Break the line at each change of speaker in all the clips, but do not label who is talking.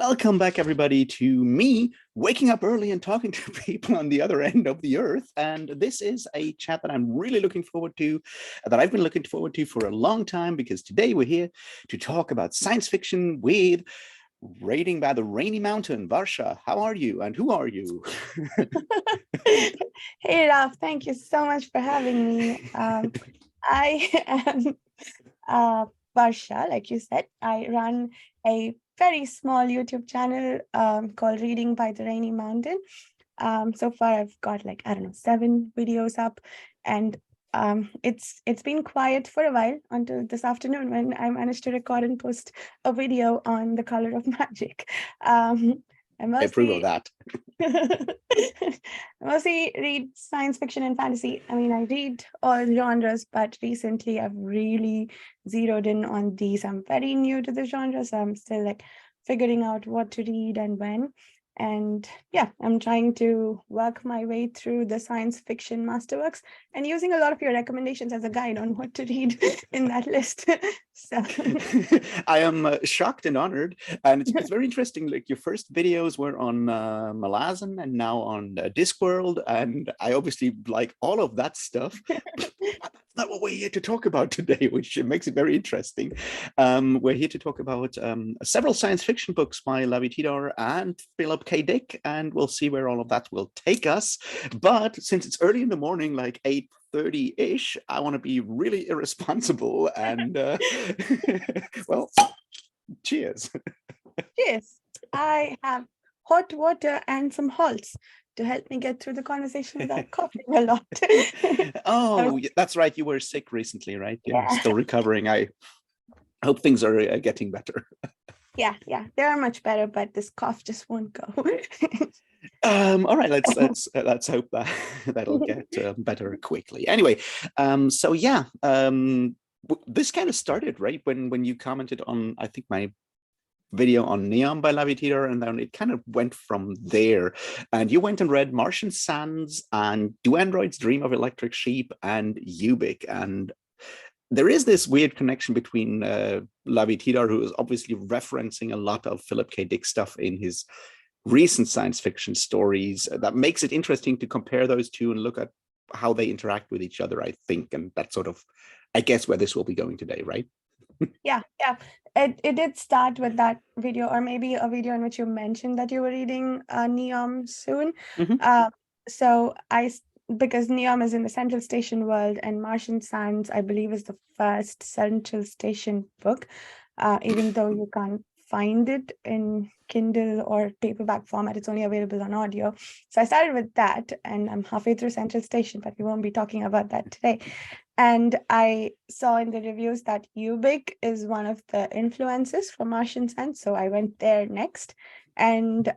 Welcome back, everybody, to me waking up early and talking to people on the other end of the earth. And this is a chat that I'm really looking forward to, that I've been looking forward to for a long time, because today we're here to talk about science fiction with Raiding by the Rainy Mountain. Varsha, how are you and who are you?
Hey, Ralph, thank you so much for having me. I am Varsha, like you said. I run a very small YouTube channel called Reading by the Rainy Mountain. So far, I've got 7 videos up, and it's been quiet for a while until this afternoon when I managed to record and post a video on the color of magic.
I approve of that.
I mostly read science fiction and fantasy. I mean, I read all genres, but recently I've really zeroed in on these. I'm very new to the genre, so I'm still figuring out what to read and when. And yeah, I'm trying to work my way through the science fiction masterworks and using a lot of your recommendations as a guide on what to read in that list. So
I am shocked and honored, and it's very interesting. Like, your first videos were on Malazan and now on Discworld, and I obviously like all of that stuff. That's not what we're here to talk about today, which makes it very interesting. We're here to talk about several science fiction books by Lavie Tidhar and Philip K. Dick, and we'll see where all of that will take us. But since it's early in the morning, like 8:30-ish, I want to be really irresponsible and well, cheers.
Cheers. I have hot water and some halts to help me get through the conversation without coughing a lot.
Oh, that's right. You were sick recently, right? You're still recovering. I hope things are getting better.
Yeah, they are much better, but this cough just won't go.
All right, let's hope that that'll get better quickly. Anyway, so yeah, this kind of started right when you commented on, I think, my video on Neon by Lavie Tidhar, and then it kind of went from there. And you went and read Martian Sands and Do Androids Dream of Electric Sheep and Ubik. And there is this weird connection between Lavie Tidhar, who is obviously referencing a lot of Philip K. Dick stuff in his recent science fiction stories, that makes it interesting to compare those two and look at how they interact with each other, I think. And that's sort of, I guess, where this will be going today, right?
Yeah. It did start with that video, or maybe a video in which you mentioned that you were reading Neom soon. So because Neom is in the Central Station world, and Martian Sands, I believe, is the first Central Station book, even though you can't find it in Kindle or paperback format. It's only available on audio. So I started with that, and I'm halfway through Central Station, but we won't be talking about that today. And I saw in the reviews that Ubik is one of the influences for Martian Sands, so I went there next. And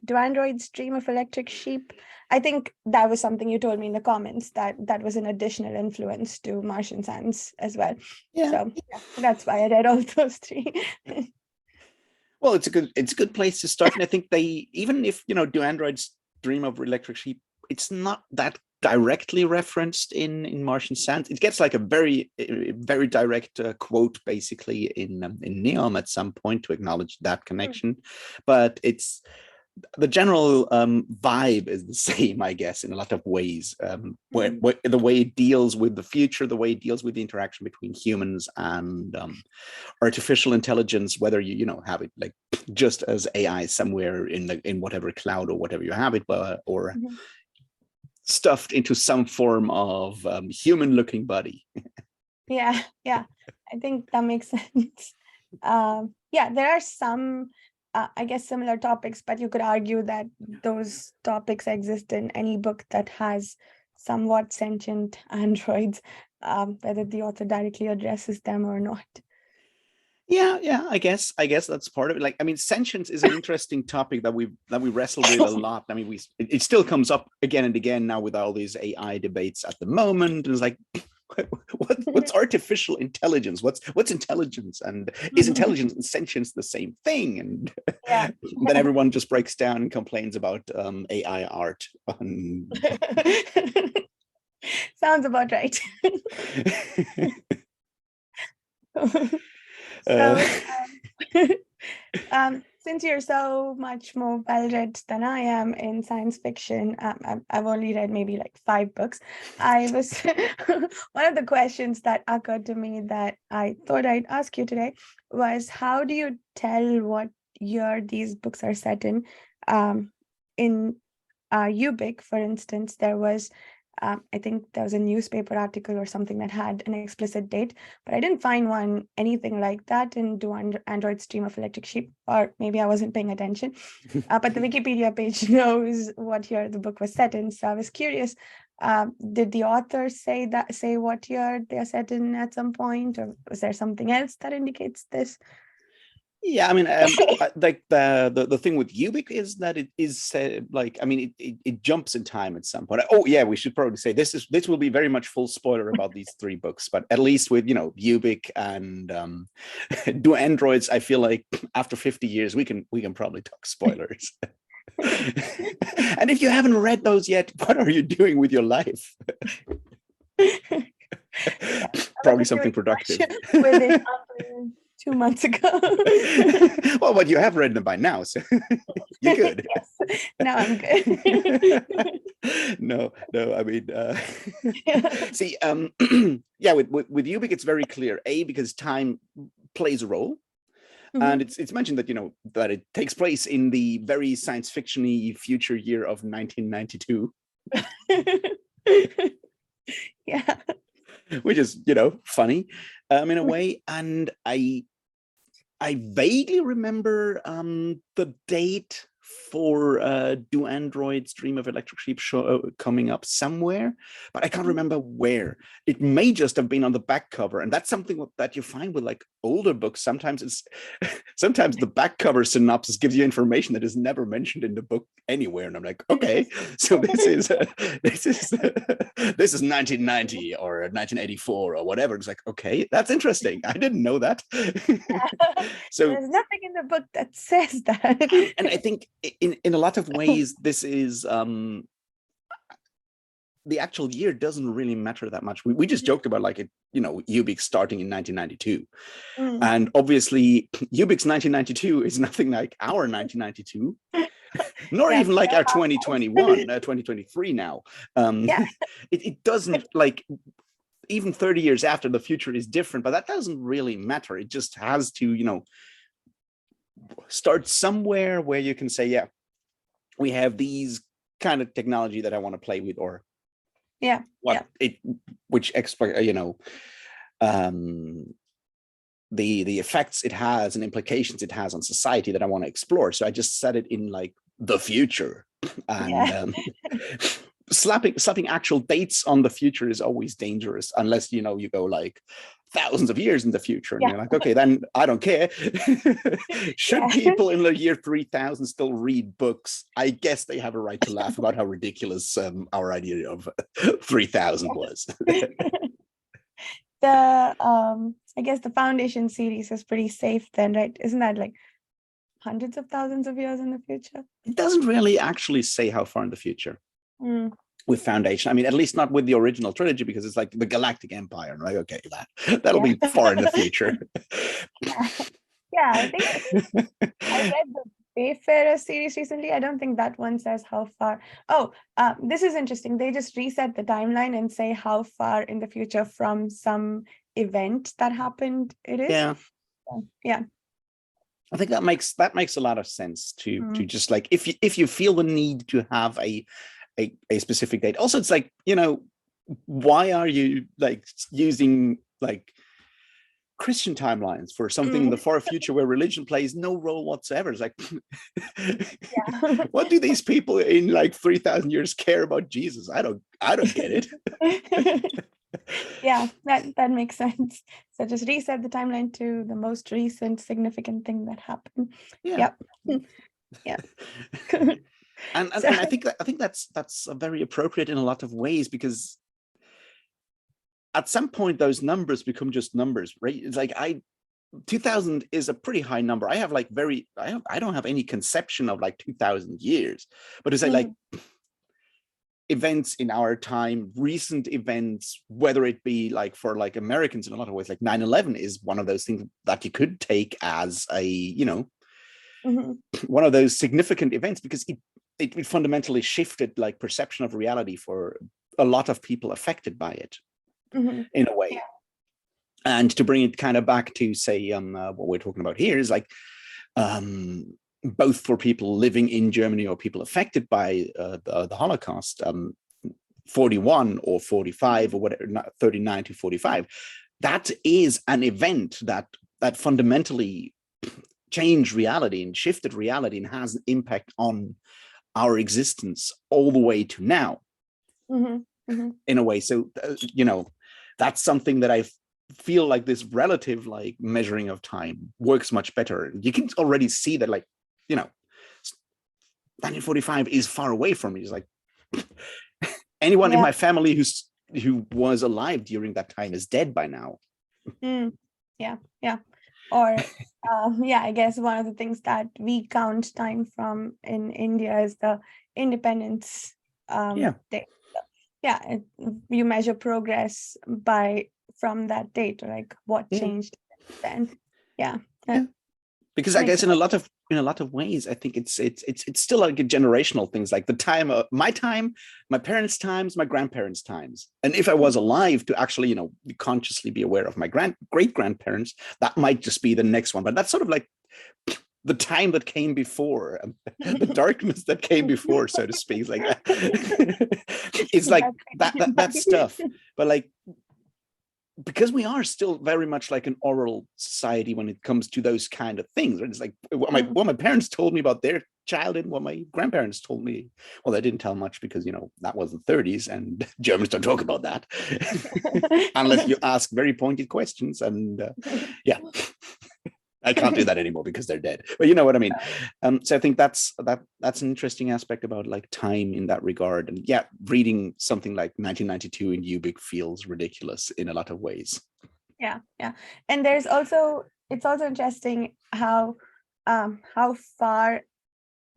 Do Androids Dream of Electric Sheep? I think that was something you told me in the comments, that was an additional influence to Martian Sands as well.
Yeah.
So yeah, that's why I read all those three.
Well, it's a good place to start. And I think even if, Do Androids Dream of Electric Sheep, it's not that directly referenced in Martian Sands. It gets like a very, very direct quote, basically, in Neom at some point to acknowledge that connection. But it's the general vibe is the same, I guess, in a lot of ways. Where the way it deals with the future, the way it deals with the interaction between humans and artificial intelligence, whether you have it like just as AI somewhere in whatever cloud or whatever you have it, or stuffed into some form of human-looking body.
Yeah, I think that makes sense. There are some, I guess, similar topics, but you could argue that those topics exist in any book that has somewhat sentient androids, whether the author directly addresses them or not.
Yeah, I guess that's part of it. Like, I mean, sentience is an interesting topic that we wrestle with a lot. I mean, it still comes up again and again now with all these AI debates at the moment. It's like, what's artificial intelligence? What's intelligence? And is intelligence and sentience the same thing? And then everyone just breaks down and complains about AI art.
Sounds about right. Since you're so much more well-read than I am in science fiction, I've only read maybe like 5 books. I was one of the questions that occurred to me that I thought I'd ask you today was, how do you tell what year these books are set in? In Ubik, for instance, there was I think there was a newspaper article or something that had an explicit date, but I didn't find anything like that in Do Android Stream of Electric Sheep, or maybe I wasn't paying attention. But the Wikipedia page knows what year the book was set in, so I was curious. Did the author say what year they are set in at some point, or was there something else that indicates this?
Yeah, I mean, like the thing with Ubik is that it is like, I mean, it jumps in time at some point. Oh yeah, we should probably say this will be very much full spoiler about these 3 books, but at least with Ubik and Do Androids, I feel like after 50 years we can probably talk spoilers. And if you haven't read those yet, what are you doing with your life? Probably something productive.
With it 2 months ago.
Well, but you have read them by now, so you're good.
Yes, now I'm good.
No, I mean, see, yeah, with Ubik, it's very clear. Because time plays a role. And it's mentioned that that it takes place in the very science fiction-y future year of 1992.
Yeah,
which is funny in a way. And I vaguely remember the date for Do Android Stream of Electric Sheep show coming up somewhere, but I can't remember where. It may just have been on the back cover, and that's something that you find with like older books. Sometimes the back cover synopsis gives you information that is never mentioned in the book anywhere, and I'm like, okay, so this is 1990 or 1984 or whatever. It's like, okay, that's interesting. I didn't know that. So
there's nothing in the book that says that.
And I think in a lot of ways, this is the actual year doesn't really matter that much. We just joked about like Ubik starting in 1992, and obviously Ubik's 1992 is nothing like our 1992, nor even like our 2021, 2023 now. It doesn't, like, even 30 years after, the future is different, but that doesn't really matter. It just has to start somewhere where you can say, yeah, we have these kind of technology that I want to play with, or which the effects it has and implications it has on society that I want to explore. So I just set it in like the future, and slapping actual dates on the future is always dangerous, unless you go like thousands of years in the future, and you're like, okay, then I don't care. Should people in the year 3000 still read books? I guess they have a right to laugh about how ridiculous our idea of 3000 was.
I guess the Foundation series is pretty safe then, right? Isn't that like hundreds of thousands of years in the future?
It doesn't really actually say how far in the future. With Foundation, I mean, at least not with the original trilogy, because it's like the Galactic Empire, and like, okay, that'll be far in the future.
I think I read the Wayfarer series recently. I don't think that one says how far. This is interesting. They just reset the timeline and say how far in the future from some event that happened it is. Yeah.
I think that makes a lot of sense to just like, if you feel the need to have a specific date. Also, it's like, why are you like using like Christian timelines for something in the far future where religion plays no role whatsoever? It's like, what do these people in like 3000 years care about Jesus? I don't get it.
Yeah, that makes sense. So just reset the timeline to the most recent significant thing that happened. Yeah.
And I think that's very appropriate in a lot of ways, because at some point those numbers become just numbers, right? It's like 2000 is a pretty high number. I have like I don't have any conception of like 2000 years, but it's like events in our time, recent events, whether it be like for like Americans in a lot of ways, like 9/11 is one of those things that you could take as a one of those significant events, because it fundamentally shifted like perception of reality for a lot of people affected by it in a way. And to bring it kind of back to say what we're talking about here is like both for people living in Germany or people affected by the Holocaust, 41 or 45 or whatever, 39 to 45, that is an event that fundamentally changed reality and shifted reality and has an impact on our existence all the way to now, in a way. So, that's something that I feel like this relative like measuring of time works much better. You can already see that, like, 1945 is far away from me. It's like anyone in my family who was alive during that time is dead by now.
Or I guess one of the things that we count time from in India is the independence day. You measure progress from that date, or like what changed then.
Because I guess in a lot of ways, I think it's still like a generational things, like the time of my parents' times, my grandparents' times. And if I was alive to actually, consciously be aware of my great grandparents, that might just be the next one. But that's sort of like the time that came before, the darkness that came before, so to speak. Like it's like that stuff. But like, because we are still very much like an oral society when it comes to those kind of things, right? It's like what my parents told me about their childhood, what my grandparents told me. Well, they didn't tell much because, that was the 30s and Germans don't talk about that unless you ask very pointed questions. And I can't do that anymore because they're dead. But you know what I mean? So I think that's an interesting aspect about like time in that regard. And reading something like 1992 in Ubik feels ridiculous in a lot of ways.
Yeah. And it's also interesting how far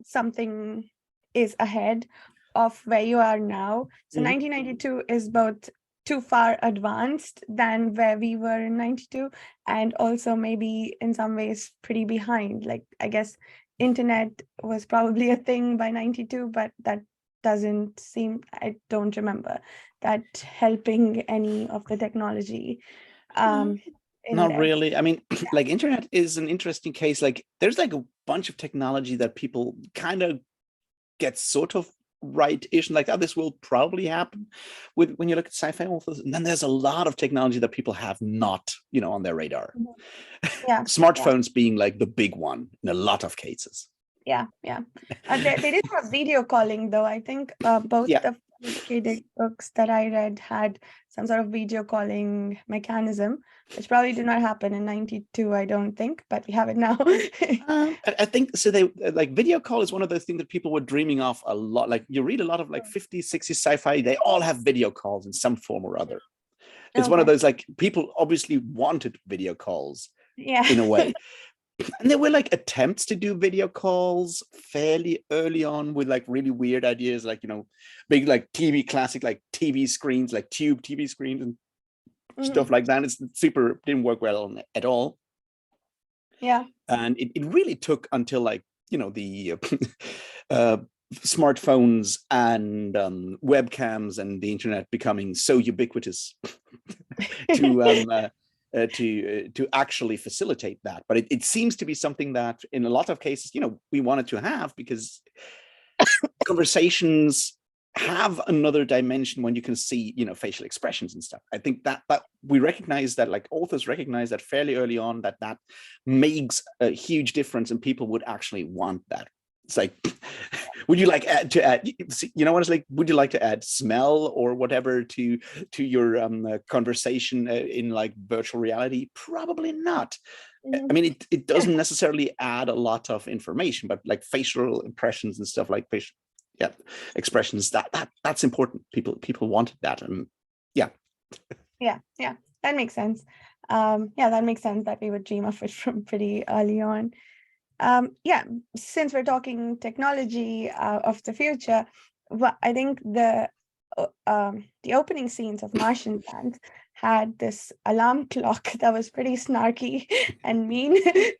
something is ahead of where you are now. So 1992 is both too far advanced than where we were in 92, and also maybe in some ways pretty behind. Like, I guess internet was probably a thing by 92, but that doesn't seem, I don't remember that helping any of the technology.
Not really. I mean, like internet is an interesting case. Like there's like a bunch of technology that people kind of get sort of right-ish, like, this will probably happen when you look at sci-fi authors. And then there's a lot of technology that people have not, on their radar. Smartphones being like the big one in a lot of cases.
They did have video calling, though. I think both the educated books that I read had some sort of video calling mechanism, which probably did not happen in 92, I don't think, but we have it now.
I think so. They like video call is one of those things that people were dreaming of a lot. Like you read a lot of like 50s, 60s sci-fi, they all have video calls in some form or other. It's one of those, like, people obviously wanted video calls in a way. And there were like attempts to do video calls fairly early on with like really weird ideas, like, big like classic like TV screens, like tube TV screens and stuff like that. It's didn't work well at all. And it really took until like, the smartphones and webcams and the internet becoming so ubiquitous to actually facilitate that. But it seems to be something that in a lot of cases, we wanted to have, because conversations have another dimension when you can see, facial expressions and stuff. I think that we recognize that, like authors recognize that fairly early on, that makes a huge difference and people would actually want that. It's like, would you like to add, what it's like, would you like to add smell or whatever to your conversation in like virtual reality? Probably not. I mean, it doesn't necessarily add a lot of information, but like facial impressions and stuff, like facial expressions, that's important. People wanted that. And that makes sense. That makes sense that we would dream of it from pretty early on. Since we're talking technology of the future, I think the opening scenes of Martian Land
had this alarm clock that was pretty snarky and mean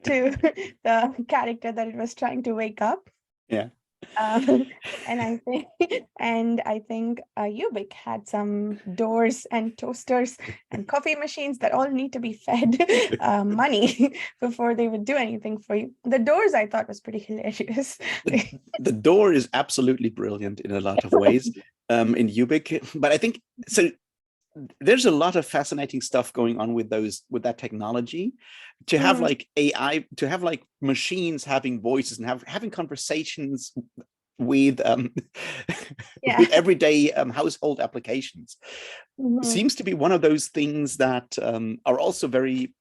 to the character that it was trying to wake up.
Yeah.
And I think Ubik had some doors and toasters and coffee machines that all need to be fed money before they would do anything for you. The doors I thought was pretty hilarious.
The door is absolutely brilliant in a lot of ways in Ubik, but I think so. There's a lot of fascinating stuff going on with that technology. To have like AI, to have like machines having voices and having conversations with with everyday household applications seems to be one of those things that are also very,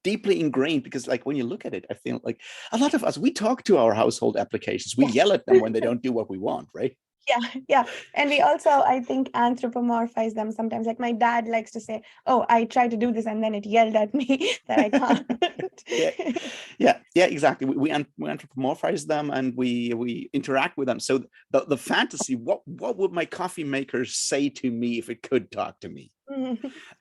deeply ingrained, because like when you look at it, I feel like a lot of us, we talk to our household applications, we yell at them when they don't do what we want, right?
Yeah. And we also, I think, anthropomorphize them sometimes. Like my dad likes to say, oh, I tried to do this and then it yelled at me that I can't.
yeah, exactly. We anthropomorphize them and we interact with them. So the fantasy, what would my coffee maker say to me if it could talk to me?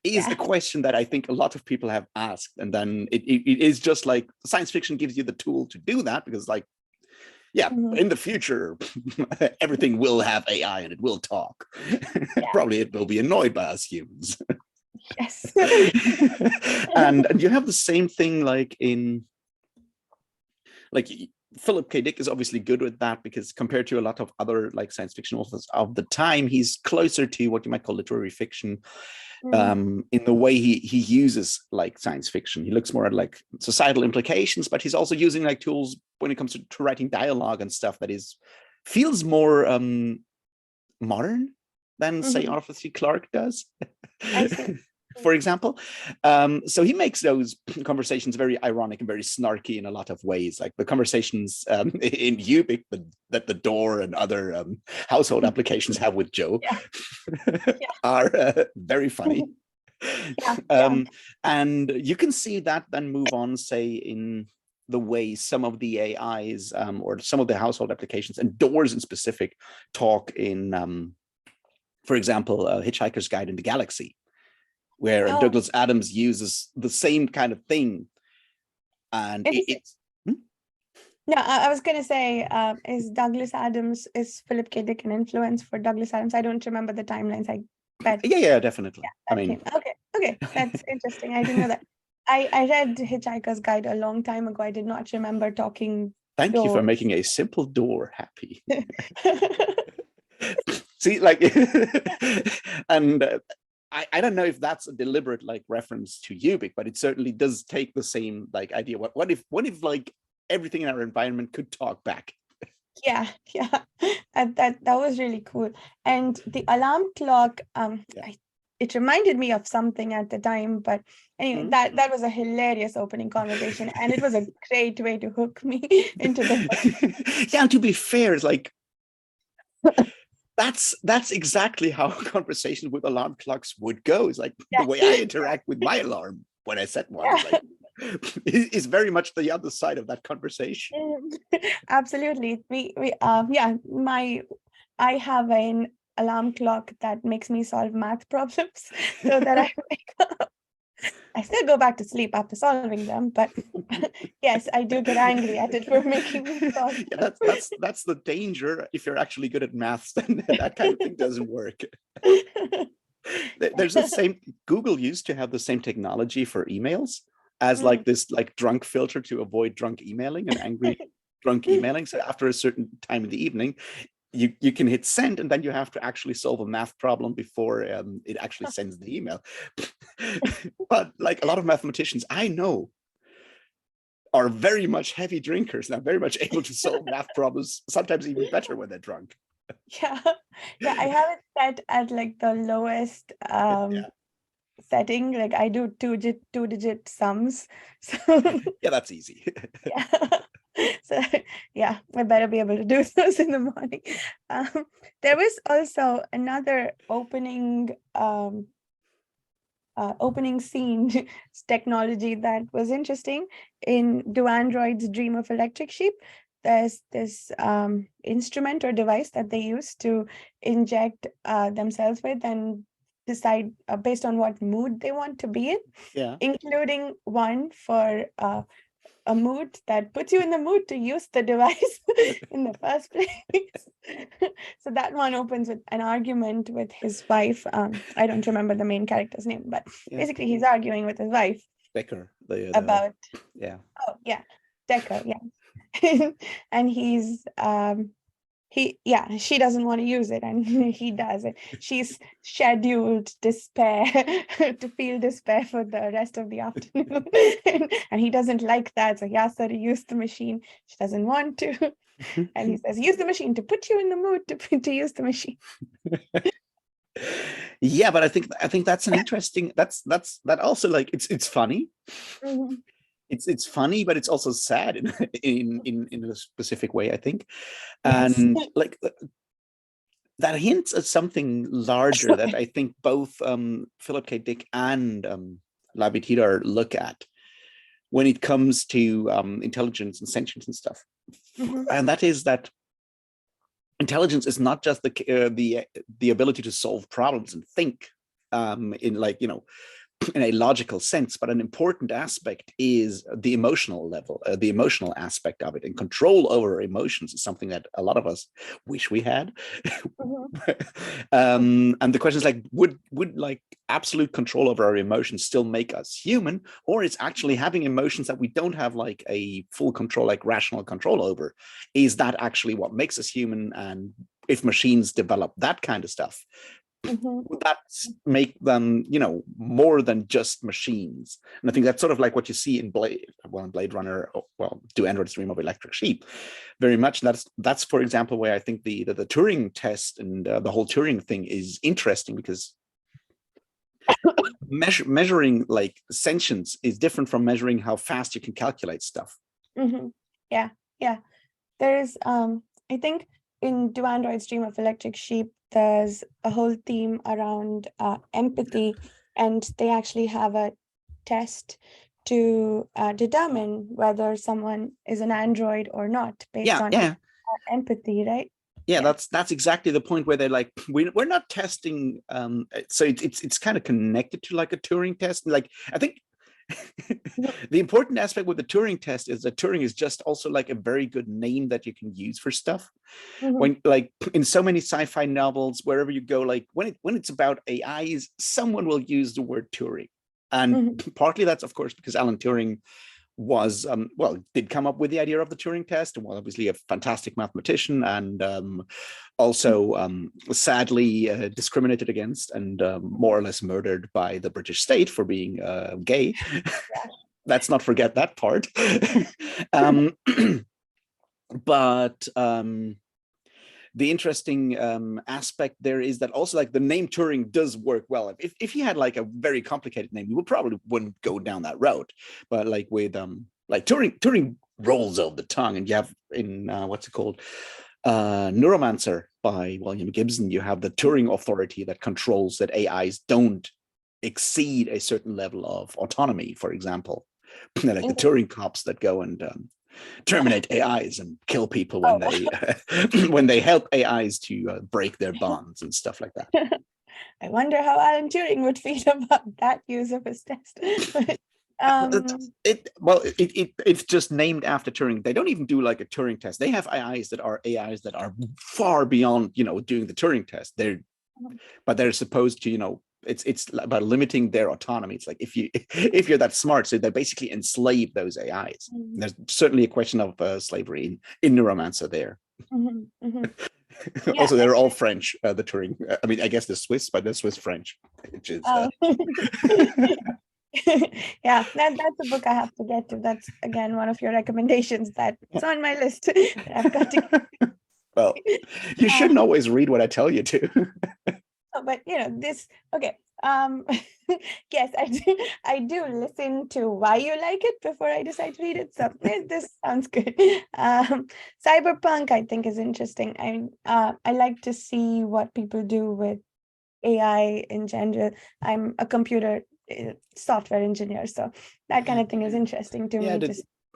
Is a question that I think a lot of people have asked. And then it is just like science fiction gives you the tool to do that, because like, in the future, everything will have AI and it will talk. Probably it will be annoyed by us humans.
Yes.
and you have the same thing like in, like Philip K. Dick is obviously good with that, because compared to a lot of other like science fiction authors of the time, he's closer to what you might call literary fiction. In the way he uses like science fiction. He looks more at like societal implications, but he's also using like tools when it comes to writing dialogue and stuff that feels more modern than say Arthur C. Clarke does.
I see.
For example. So he makes those conversations very ironic and very snarky in a lot of ways. Like the conversations in Ubik that the door and other household applications have with Joe are very funny. And you can see that then move on, say, in the way some of the AIs or some of the household applications and doors in specific talk in, for example, Hitchhiker's Guide in the Galaxy, where Douglas Adams uses the same kind of thing. And it's
no, I was going to say, is Philip K. Dick an influence for Douglas Adams? I don't remember the timelines. I bet.
Yeah, definitely.
I mean, okay, that's interesting. I didn't know that. I read Hitchhiker's Guide a long time ago. I did not remember talking.
Thank you for making a simple door happy. See, like, and I don't know if that's a deliberate like reference to Ubik, but it certainly does take the same like idea. What if like everything in our environment could talk back?
Yeah, that was really cool. And the alarm clock, it reminded me of something at the time, but anyway, that was a hilarious opening conversation, and it was a great way to hook me into the book.
Yeah, to be fair, it's like that's exactly how conversations with alarm clocks would go. It's like the way I interact with my alarm when I set one is very much the other side of that conversation.
Absolutely. I have an alarm clock that makes me solve math problems so that I wake up. I still go back to sleep after solving them, but yes, I do get angry at it for making me solve.
Yeah, that's the danger. If you're actually good at maths, then that kind of thing doesn't work. There's the same. Google used to have the same technology for emails as like this like drunk filter to avoid drunk emailing and angry drunk emailing. So after a certain time in the evening, you can hit send, and then you have to actually solve a math problem before it actually sends the email. But like a lot of mathematicians I know are very much heavy drinkers and are very much able to solve math problems, sometimes even better when they're drunk.
Yeah, I have it set at like the lowest setting. Like I do two digit sums. So
yeah, that's easy.
Yeah. So yeah, I better be able to do those in the morning. There was also another opening scene technology that was interesting in Do Androids Dream of Electric Sheep. There's this instrument or device that they use to inject themselves with, and decide based on what mood they want to be in,
Yeah.
including one for a mood that puts you in the mood to use the device in the first place. So that one opens with an argument with his wife. I don't remember the main character's name, but basically he's arguing with his wife.
Becker.
About
yeah.
Oh yeah, Decker. Yeah. And she doesn't want to use it, and he does it. She's scheduled despair to feel despair for the rest of the afternoon. And he doesn't like that, so he asks her to use the machine. She doesn't want to. And he says, use the machine to put you in the mood to use the machine.
Yeah, but I think that's an interesting, that also, like, it's funny.
Mm-hmm.
It's funny, but it's also sad in a specific way, I think.
Yes.
And like that hints at something larger that I think both Philip K. Dick and Lavie Tidhar look at when it comes to intelligence and sentience and stuff. Mm-hmm. And that is that intelligence is not just the ability to solve problems and think in, like, you know, in a logical sense, but an important aspect is the emotional level, the emotional aspect of it, and control over emotions is something that a lot of us wish we had. Mm-hmm. And the question is, like, would like absolute control over our emotions still make us human, or is actually having emotions that we don't have like a full control, like rational control over, is that actually what makes us human? And if machines develop that kind of stuff, mm-hmm. would that make them, you know, more than just machines? And I think that's sort of like what you see in Blade Runner, well, Do Androids Dream of Electric Sheep, very much. That's for example, where I think the Turing test and the whole Turing thing is interesting, because measuring like sentience is different from measuring how fast you can calculate stuff.
Mm-hmm. Yeah. There's I think in Do Androids Dream of Electric Sheep, there's a whole theme around empathy, and they actually have a test to determine whether someone is an android or not based on empathy, right?
Yeah, that's exactly the point where they're like, we're not testing. So it's kind of connected to like a Turing test. Like, I think the important aspect with the Turing test is that Turing is just also like a very good name that you can use for stuff. Mm-hmm. When, like, in so many sci-fi novels, wherever you go, like when it's about AIs, someone will use the word Turing. And mm-hmm. partly that's, of course, because Alan Turing was did come up with the idea of the Turing test, and was obviously a fantastic mathematician, and also sadly discriminated against and more or less murdered by the British state for being gay. Let's not forget that part. But the interesting aspect there is that also, like, the name Turing does work well. If he had like a very complicated name, we probably wouldn't go down that road. But like with like Turing rolls over the tongue, and you have in what's it called, Neuromancer by William Gibson, you have the Turing authority that controls that AIs don't exceed a certain level of autonomy, for example. Like the Turing cops that go and terminate AIs and kill people when they when they help AIs to break their bonds and stuff like that.
I wonder how Alan Turing would feel about that use of his test.
It's just named after Turing. They don't even do like a Turing test. They have AIs that are far beyond, you know, doing the Turing test. But they're supposed to, you know, it's about limiting their autonomy. It's like if you're that smart, so they basically enslave those AIs. Mm-hmm. There's certainly a question of slavery in Neuromancer there. Mm-hmm. Mm-hmm. Also, they're all French. The Turing. I mean, I guess they're Swiss, but they're Swiss French, which is.
Yeah, that's a book I have to get to. That's again one of your recommendations that's on my list that I've got to.
Well, you shouldn't always read what I tell you to.
But you know this. Okay. Yes, I do listen to why you like it before I decide to read it. So this sounds good. Cyberpunk, I think, is interesting. I like to see what people do with AI in general. I'm a computer software engineer, so that kind of thing is interesting to me.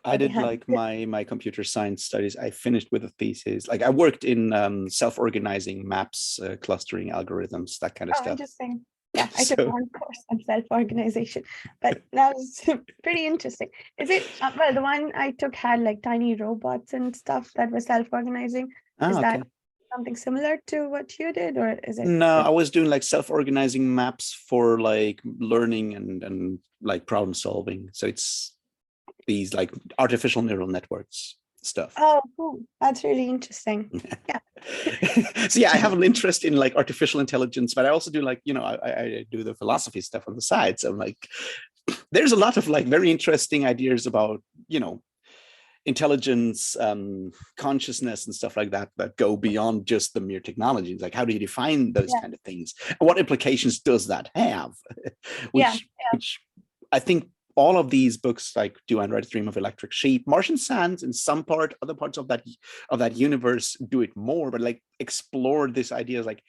I did like my computer science studies. I finished with a thesis. Like, I worked in self-organizing maps, clustering algorithms, that kind of stuff.
Interesting. Yeah, I took one course on self-organization, but that was pretty interesting. Is it, well, the one I took had like tiny robots and stuff that were self-organizing. Is that
Okay.
something similar to what you did, or is it?
No, I was doing like self-organizing maps for like learning and like problem solving. So it's these like artificial neural networks stuff.
Oh, cool. That's really interesting. Yeah.
So yeah, I have an interest in like artificial intelligence, but I also do like, I do the philosophy stuff on the side. So I'm like, there's a lot of like very interesting ideas about, intelligence, consciousness and stuff like that that go beyond just the mere technologies. Like, how do you define those kind of things? And what implications does that have? which I think all of these books, like Do Androids Dream of Electric Sheep, Martian Sands, in some part, other parts of that universe do it more, but like explore this idea of like,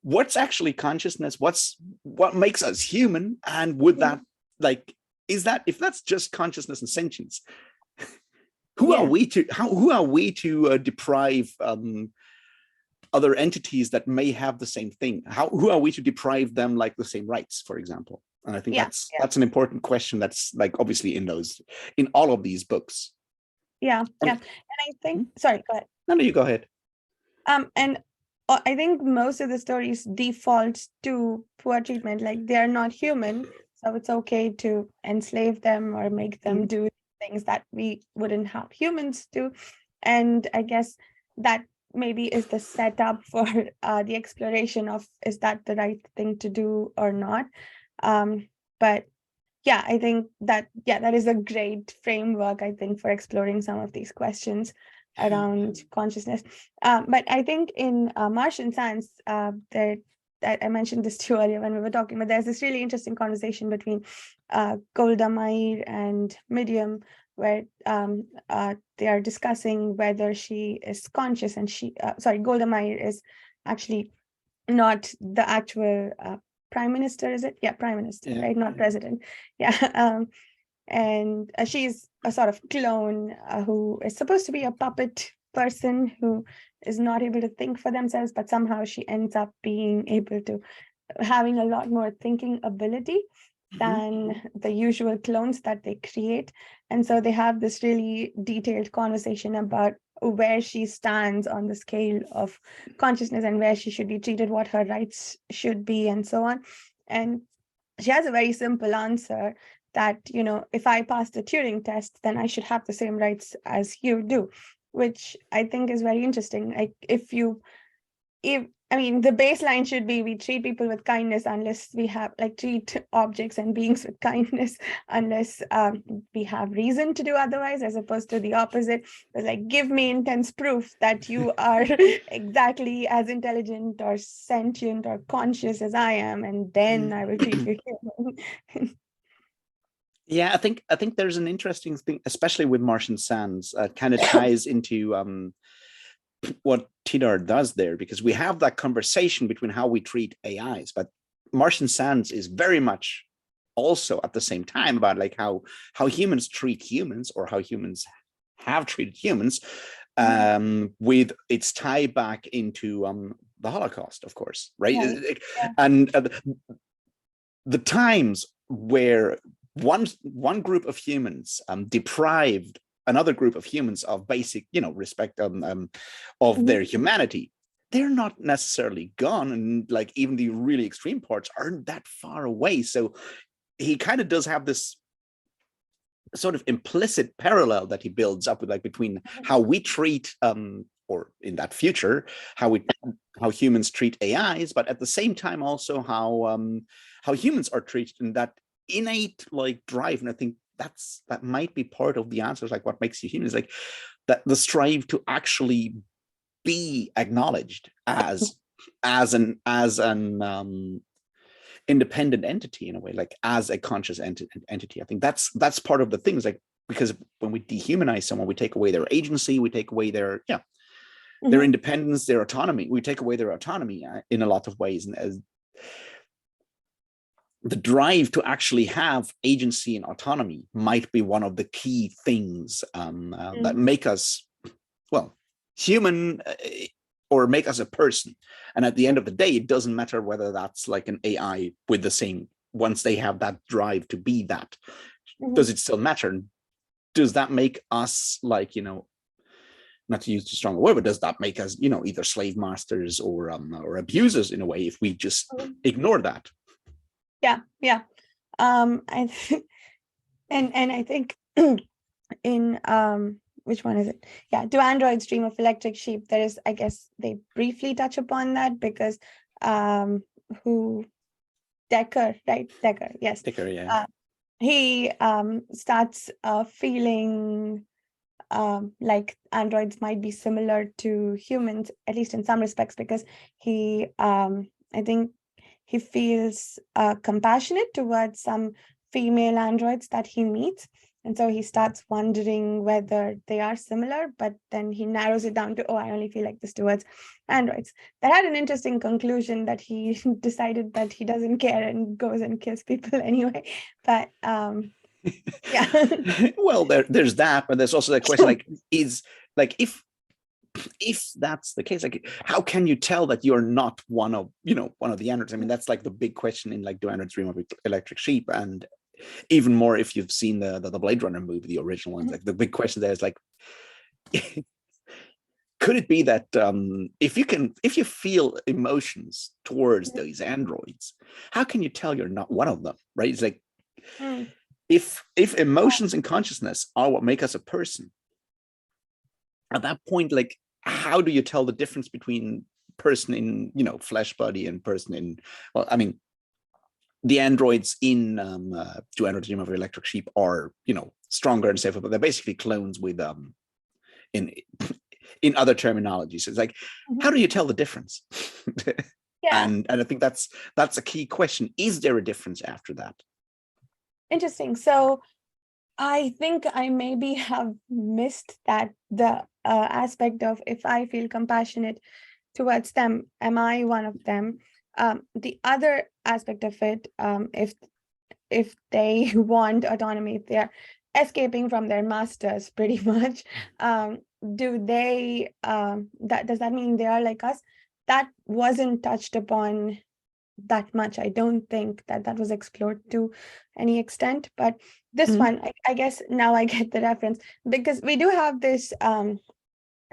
what's actually consciousness? What makes us human? And would that like, is that, if that's just consciousness and sentience, who are we to deprive other entities that may have the same thing? Who are we to deprive them like the same rights, for example? And I think that's an important question that's like obviously in all of these books.
Yeah. And I think, sorry, go ahead.
No, you go ahead.
And I think most of the stories default to poor treatment, like they're not human, so it's okay to enslave them or make them do things that we wouldn't have humans do. And I guess that maybe is the setup for the exploration of, is that the right thing to do or not? But yeah, I think that is a great framework, I think, for exploring some of these questions around consciousness. But I think in Martian Sands, that I mentioned this too earlier when we were talking, but there's this really interesting conversation between Golda Meir and Medium, where they are discussing whether she is conscious, and Golda Meir is actually not the actual prime minister, is it? Yeah, prime minister, right? Not president. Yeah. And she's a sort of clone who is supposed to be a puppet person who is not able to think for themselves, but somehow she ends up being able to, having a lot more thinking ability than the usual clones that they create. And so they have this really detailed conversation about where she stands on the scale of consciousness and where she should be treated, what her rights should be, and so on. And she has a very simple answer that, if I pass the Turing test, then I should have the same rights as you do, which I think is very interesting. Like, the baseline should be, we treat people with kindness unless we have, treat objects and beings with kindness unless we have reason to do otherwise, as opposed to the opposite. Like, give me intense proof that you are exactly as intelligent or sentient or conscious as I am, and then I will treat you human.
Yeah, I think there's an interesting thing, especially with Martian Sands, kind of ties into what Tidhar does there, because we have that conversation between how we treat AIs, but Martian Sands is very much also at the same time about like how humans treat humans, or how humans have treated humans, with its tie back into the Holocaust, of course, right? And the times where one group of humans deprived another group of humans of basic, respect of their humanity, they're not necessarily gone, and like even the really extreme parts aren't that far away. So he kind of does have this sort of implicit parallel that he builds up with, like, between how we treat or in that future how humans treat AIs, but at the same time also how humans are treated in that innate like drive. And I think that might be part of the answer, like what makes you human is like that, the strive to actually be acknowledged as an independent entity, in a way, like as a conscious entity. I think that's part of the things, like, because when we dehumanize someone, we take away their agency, we take away their their independence, their autonomy, we take away their autonomy in a lot of ways. And as the drive to actually have agency and autonomy might be one of the key things that make us, well, human, or make us a person. And at the end of the day, it doesn't matter whether that's like an AI with the same, once they have that drive to be that, does it still matter? Does that make us like, not to use too strong a word, but does that make us, either slave masters or abusers in a way if we just ignore that?
Yeah. I think, and I think in which one is it? Yeah, Do Androids Dream of Electric Sheep? There is, I guess they briefly touch upon that because who Decker, right? Decker, yes.
Decker, yeah.
He starts feeling like androids might be similar to humans, at least in some respects, because he, I think he feels compassionate towards some female androids that he meets. And so he starts wondering whether they are similar, but then he narrows it down to, I only feel like this towards androids. That had an interesting conclusion that he decided that he doesn't care and goes and kills people anyway. But yeah.
Well, there's that, but there's also the question, like, is like if that's the case, like, how can you tell that you're not one of the androids? I mean, that's like the big question in like Do Androids Dream of Electric Sheep, and even more if you've seen the Blade Runner movie, the original ones. Like the big question there is like, could it be that if you feel emotions towards those androids, how can you tell you're not one of them, right? It's like if emotions and consciousness are what make us a person, at that point, like, how do you tell the difference between person in flesh body and person in, well, I mean, the androids in Do Androids Dream of Electric Sheep are stronger and safer, but they're basically clones with in other terminologies. So it's like, how do you tell the difference?
Yeah.
And I think that's a key question. Is there a difference after that?
Interesting. So I think I maybe have missed that the aspect of, if I feel compassionate towards them, am I one of them? The other aspect of it, if they want autonomy, if they're escaping from their masters pretty much, do they does that mean they are like us? That wasn't touched upon that much. I don't think that was explored to any extent, but this one, I guess now I get the reference, because we do have this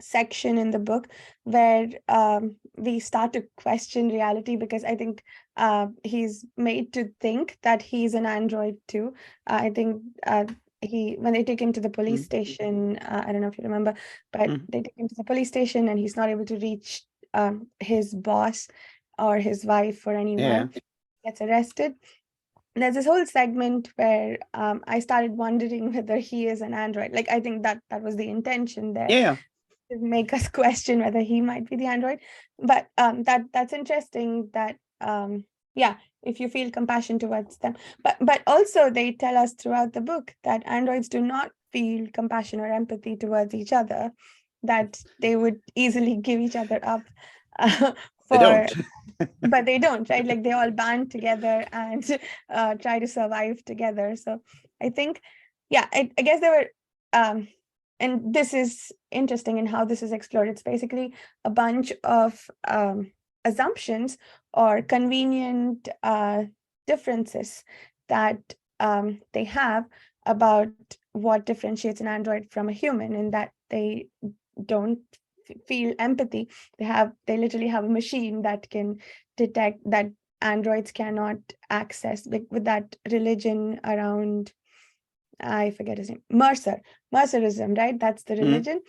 section in the book where we start to question reality, because I think he's made to think that he's an android too. I think when they take him to the police station, I don't know if you remember, but they take him to the police station and he's not able to reach his boss or his wife or anyone, gets arrested. There's this whole segment where I started wondering whether he is an android. Like, I think that was the intention there, to make us question whether he might be the android. But that's interesting that if you feel compassion towards them, but also they tell us throughout the book that androids do not feel compassion or empathy towards each other, that they would easily give each other up
They don't.
but they don't, right? Like, they all band together and try to survive together. So I think, I guess there were, and this is interesting in how this is explored. It's basically a bunch of assumptions or convenient differences that they have about what differentiates an android from a human, and that they don't feel empathy. They literally have a machine that can detect that androids cannot access, like with that religion around, I forget his name, Mercerism, right? That's the religion.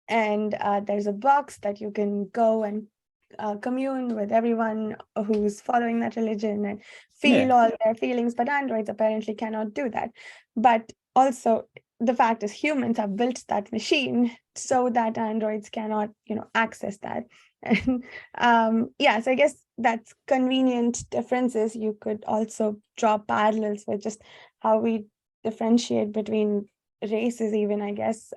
And there's a box that you can go and commune with everyone who's following that religion and feel all their feelings, but androids apparently cannot do that. But also, the fact is, humans have built that machine so that androids cannot, access that. And so I guess that's convenient differences. You could also draw parallels with just how we differentiate between races, even, I guess,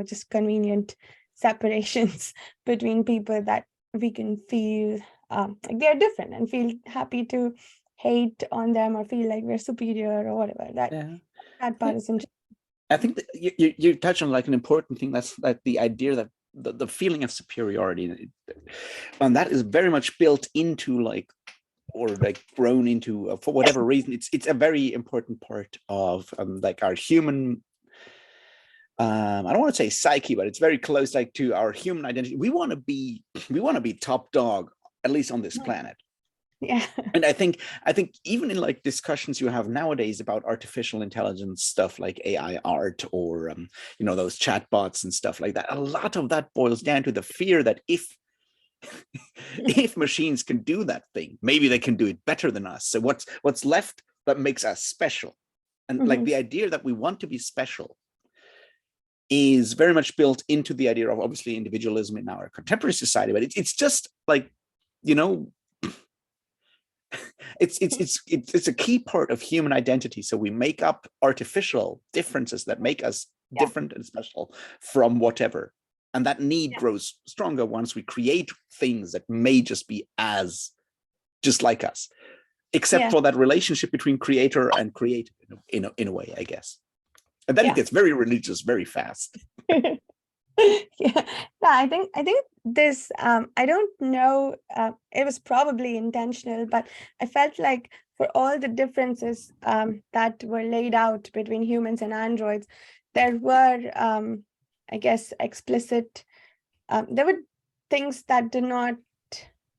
just convenient separations between people that we can feel like they're different and feel happy to hate on them or feel like we're superior or whatever. That part is interesting.
I think that you touch on like an important thing. That's like the idea that the feeling of superiority, and that is very much built into like, or like grown into, for whatever reason, it's a very important part of like our human, I don't want to say psyche, but it's very close like to our human identity. We want to be top dog, at least on this planet.
Yeah.
And I think even in like discussions you have nowadays about artificial intelligence stuff like AI art, or you know, those chatbots and stuff like that, a lot of that boils down to the fear that if machines can do that thing, maybe they can do it better than us. So what's left that makes us special? And like the idea that we want to be special is very much built into the idea of obviously individualism in our contemporary society, but it's just like, you know, it's a key part of human identity. So we make up artificial differences that make us different and special from whatever, and that need grows stronger once we create things that may just be just like us, except for that relationship between creator and created in a way, I guess. And then it gets very religious very fast.
I think this, I don't know, it was probably intentional, but I felt like for all the differences that were laid out between humans and androids, there were I guess explicit, there were things that did not,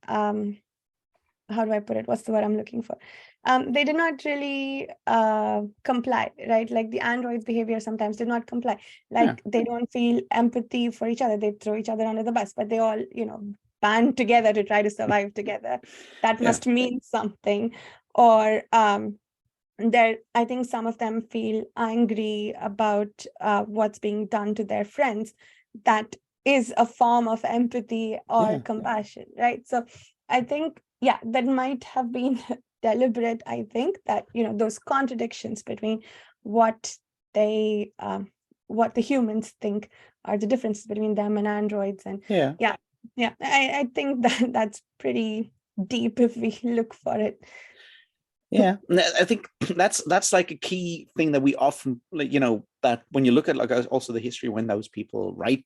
how do I put it? What's the word I'm looking for? They did not really comply, right? Like the androids' behavior sometimes did not comply. Like they don't feel empathy for each other. They throw each other under the bus, but they all, you know, band together to try to survive together. That must mean something. Or I think some of them feel angry about what's being done to their friends. That is a form of empathy or compassion, right? So I think, that might have been deliberate. I think that, you know, those contradictions between what the humans think are the differences between them and androids, and I think that that's pretty deep if we look for it.
Yeah, I think that's like a key thing that we often, like, you know, that when you look at like also the history when those people write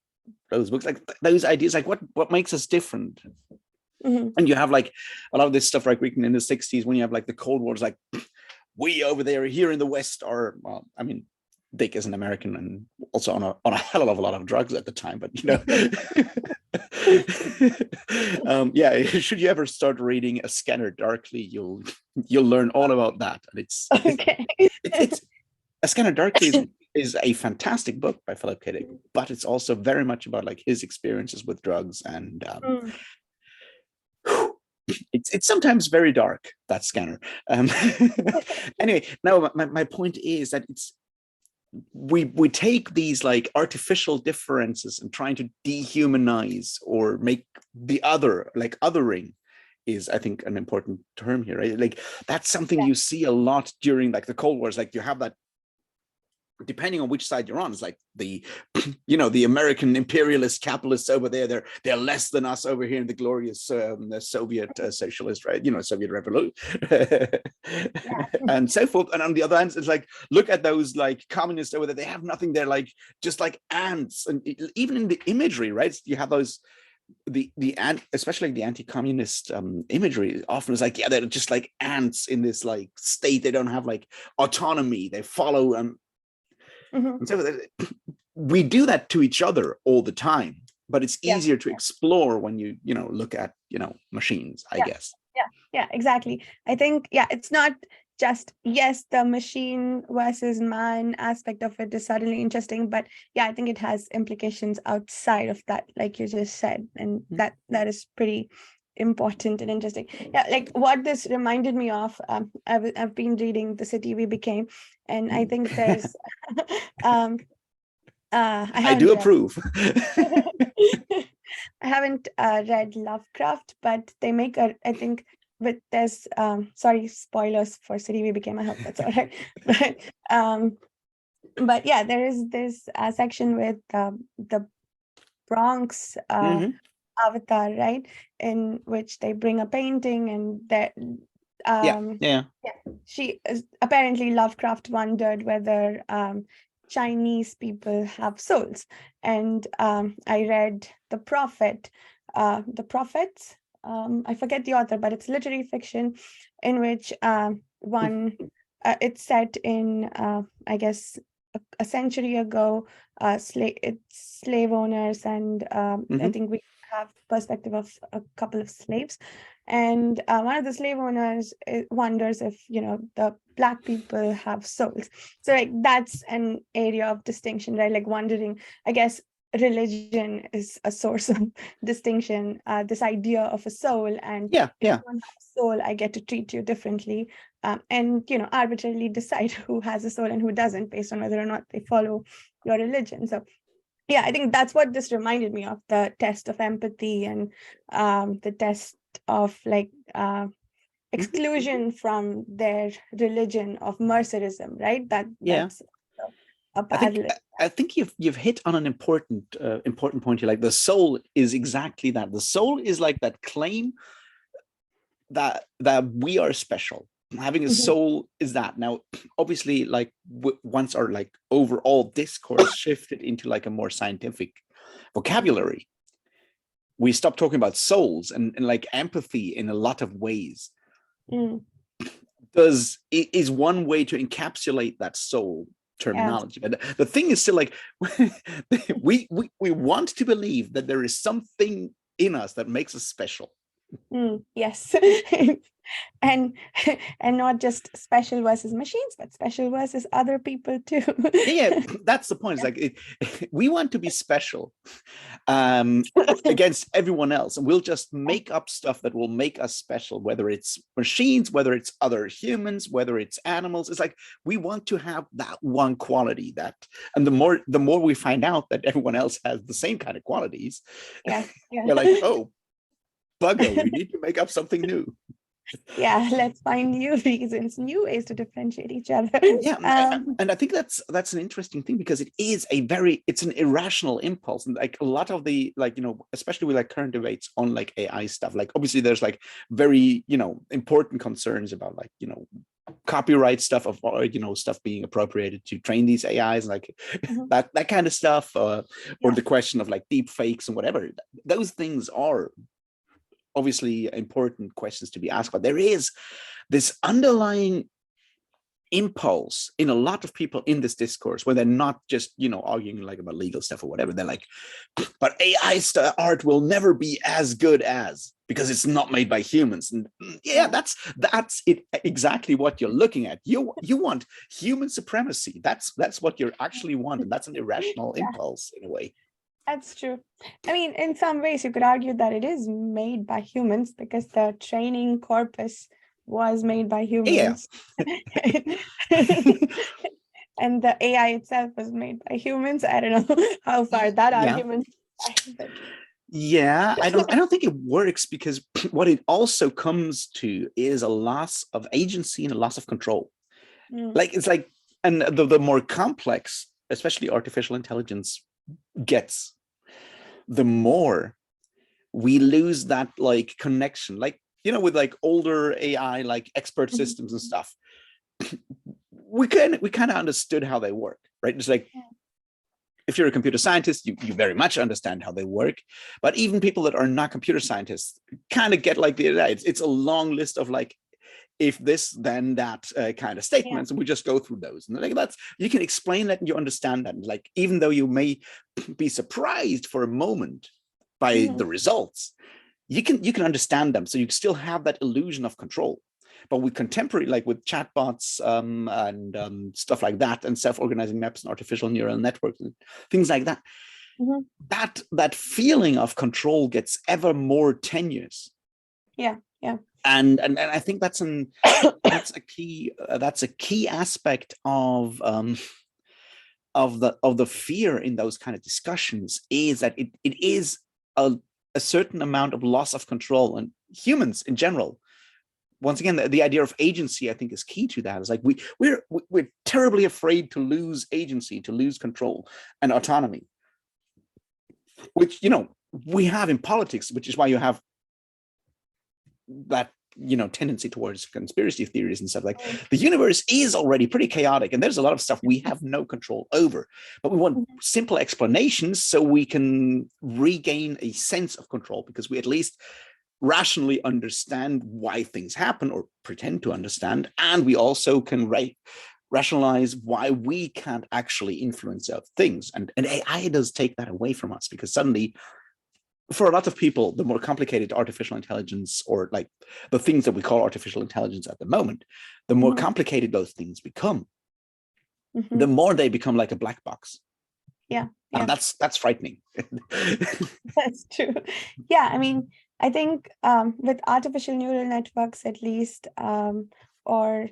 those books, like those ideas, like what makes us different. And you have like a lot of this stuff, like written in the 60s when you have like the Cold Wars, like we over there here in the West are, well, I mean, Dick is an American and also on a hell of a lot of drugs at the time, but you know, should you ever start reading A Scanner Darkly, you'll learn all about that. And it's A Scanner Darkly is a fantastic book by Philip K. Dick, but it's also very much about like his experiences with drugs, and it's sometimes very dark, that Scanner. Anyway, now my point is that we take these like artificial differences and trying to dehumanize or make the other, like othering is, I think, an important term here, right? Like that's something you see a lot during like the Cold Wars. Like you have that, depending on which side you're on, it's like the, you know, the American imperialist capitalists over there, they're less than us over here in the glorious the Soviet socialist, right? You know, Soviet revolution and so forth. And on the other hand, it's like, look at those like communists over there, they have nothing. They're like just like ants. And even in the imagery, right, you have those especially the anti-communist imagery often is like, they're just like ants in this like state. They don't have like autonomy. They follow and so we do that to each other all the time, but it's easier to explore when you know, look at, you know, machines, I guess.
Yeah, exactly. I think, it's not just, the machine versus man aspect of it is certainly interesting, but I think it has implications outside of that, like you just said, and that is pretty important and interesting. Like what this reminded me of, I've been reading The City We Became, and I think there's
I do approve.
I haven't read Lovecraft, but they make I think there's sorry, spoilers for City We Became, I hope that's all right. But there is this section with the Bronx avatar, right, in which they bring a painting, and that she apparently Lovecraft wondered whether Chinese people have souls. And I read The Prophet, The Prophets. I forget the author, but it's literary fiction in which one, it's set in, I guess, a century ago, slave owners, and I think we have perspective of a couple of slaves. And one of the slave owners wonders if, the Black people have souls. So like that's an area of distinction, right? Like wondering, I guess religion is a source of distinction, this idea of a soul. And
Yeah,
if
yeah.
you don't have a soul, I get to treat you differently, and arbitrarily decide who has a soul and who doesn't based on whether or not they follow your religion. So yeah, I think that's what this reminded me of, the test of empathy, and the test of like exclusion from their religion of mercerism, right?
Yeah.
That's a parallel.
I think you've hit on an important point here. Like the soul is exactly that. The soul is like that claim that we are special. Having a soul is that. Now, obviously, like once our like overall discourse shifted into like a more scientific vocabulary, we stopped talking about souls and like empathy in a lot of ways. Is one way to encapsulate that soul terminology. But the thing is still like we want to believe that there is something in us that makes us special.
Yes. and not just special versus machines, but special versus other people too.
Yeah, that's the point. It's like we want to be special against everyone else, and we'll just make up stuff that will make us special, whether it's machines, whether it's other humans, whether it's animals. It's like we want to have that one quality, and the more we find out that everyone else has the same kind of qualities, we're like, oh, bugger, we need to make up something new.
Yeah, let's find new reasons, new ways to differentiate each other.
Yeah, and I think that's an interesting thing, because it's an irrational impulse, and like a lot of the especially with like current debates on like AI stuff, like obviously there's like very important concerns about like copyright stuff of stuff being appropriated to train these AIs, like that kind of stuff, or the question of like deep fakes and whatever. Those things are obviously important questions to be asked, but there is this underlying impulse in a lot of people in this discourse where they're not just arguing like about legal stuff or whatever. They're like, but AI art will never be as good as, because it's not made by humans. And that's it, exactly what you're looking at. You want human supremacy. That's what you actually want, and that's an irrational impulse in a way.
That's true. I mean, in some ways, you could argue that it is made by humans because the training corpus was made by humans. Yeah. And the AI itself was made by humans. I don't know how far that argument.
Yeah, I don't think it works, because what it also comes to is a loss of agency and a loss of control. Like it's like, and the more complex, especially artificial intelligence gets, the more we lose that like connection, like with like older AI, like expert systems and stuff. we kind of understood how they work, right? It's like if you're a computer scientist, you very much understand how they work, but even people that are not computer scientists kind of get like it's a long list of like, if this then that kind of statements, and we just go through those, and like that's, you can explain that and you understand that, and like even though you may be surprised for a moment by the results, you can understand them, so you still have that illusion of control. But with contemporary, like with chatbots and stuff like that, and self-organizing maps and artificial neural networks and things like that, that feeling of control gets ever more tenuous. And I think that's a key aspect of the fear in those kind of discussions, is that it is a certain amount of loss of control, and humans in general. Once again, the idea of agency, I think, is key to that. It's like we're terribly afraid to lose agency, to lose control and autonomy, which we have in politics, which is why you have that tendency towards conspiracy theories and stuff. Like, the universe is already pretty chaotic and there's a lot of stuff we have no control over, but we want simple explanations so we can regain a sense of control, because we at least rationally understand why things happen, or pretend to understand, and we also can rationalize why we can't actually influence things. And AI does take that away from us, because suddenly, for a lot of people, the more complicated artificial intelligence, or like the things that we call artificial intelligence at the moment, the more complicated those things become, the more they become like a black box.
Yeah.
And that's frightening.
That's true. Yeah, I mean, I think with artificial neural networks, at least, or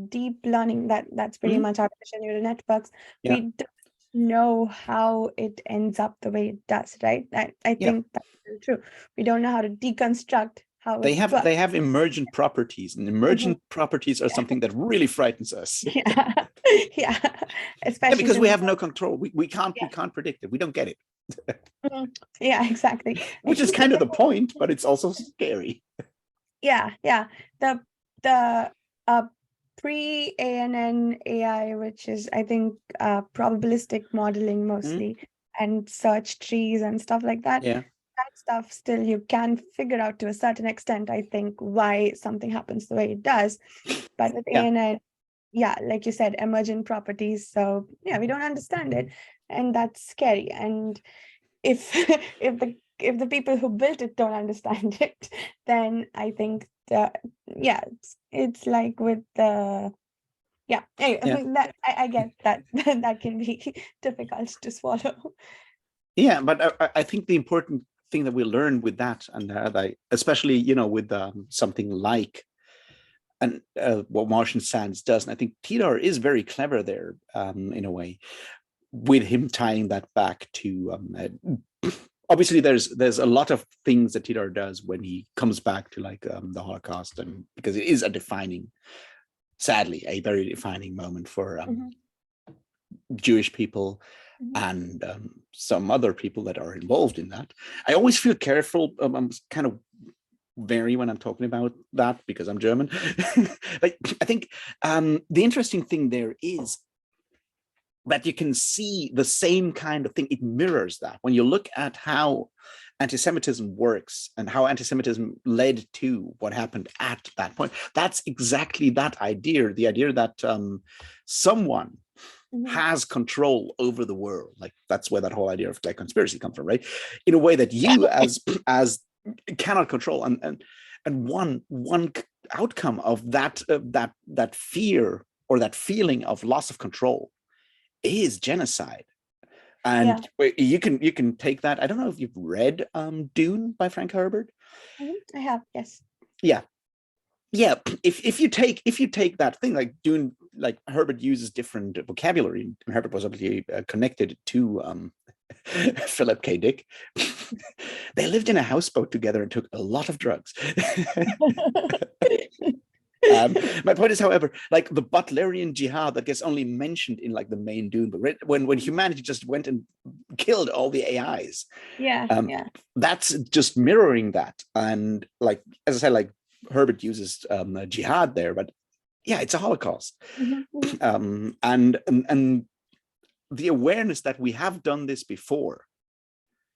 deep learning, that's pretty much artificial neural networks, we don't know how it ends up the way it does, right? I think that's true. We don't know how to deconstruct how
they
it
have
works.
they have emergent properties, and emergent properties are something that really frightens us.
Especially
because we have no control. We can't predict it. We don't get it.
Yeah, exactly.
Which is kind of the point, but it's also scary.
Yeah. The pre-ANN AI, which is, I think, probabilistic modeling mostly, and search trees and stuff like that.
Yeah.
That stuff still you can figure out to a certain extent, I think, why something happens the way it does. But with ANN, like you said, emergent properties. So we don't understand it, and that's scary. And if if the people who built it don't understand it, then I think it's like with the that I get that that can be difficult to swallow.
Yeah, but I think the important thing that we learned with that, and especially with something like what Martian Sands does, and I think Tidhar is very clever there in a way, with him tying that back to obviously there's a lot of things that Tidhar does when he comes back to like the Holocaust, and because it is sadly a very defining moment for Jewish people and some other people that are involved in that. I always feel careful. I'm kind of vary when I'm talking about that because I'm German. But I think the interesting thing there is that you can see the same kind of thing. It mirrors that. When you look at how anti-Semitism works and how anti-Semitism led to what happened at that point, that's exactly that idea, the idea that someone has control over the world. Like, that's where that whole idea of like conspiracy comes from, right? In a way that you as cannot control. And one outcome of that that fear or that feeling of loss of control is genocide. And you can take that. I don't know if you've read Dune by Frank Herbert.
I have, yes.
Yeah. If you take that thing like Dune, like Herbert uses different vocabulary, and Herbert was obviously connected to Philip K. Dick. They lived in a houseboat together and took a lot of drugs. My point is, however, like the Butlerian jihad that gets only mentioned in like the main Dune, but when humanity just went and killed all the AIs, that's just mirroring that. And like, as I said, like Herbert uses jihad there, but it's a Holocaust. And the awareness that we have done this before,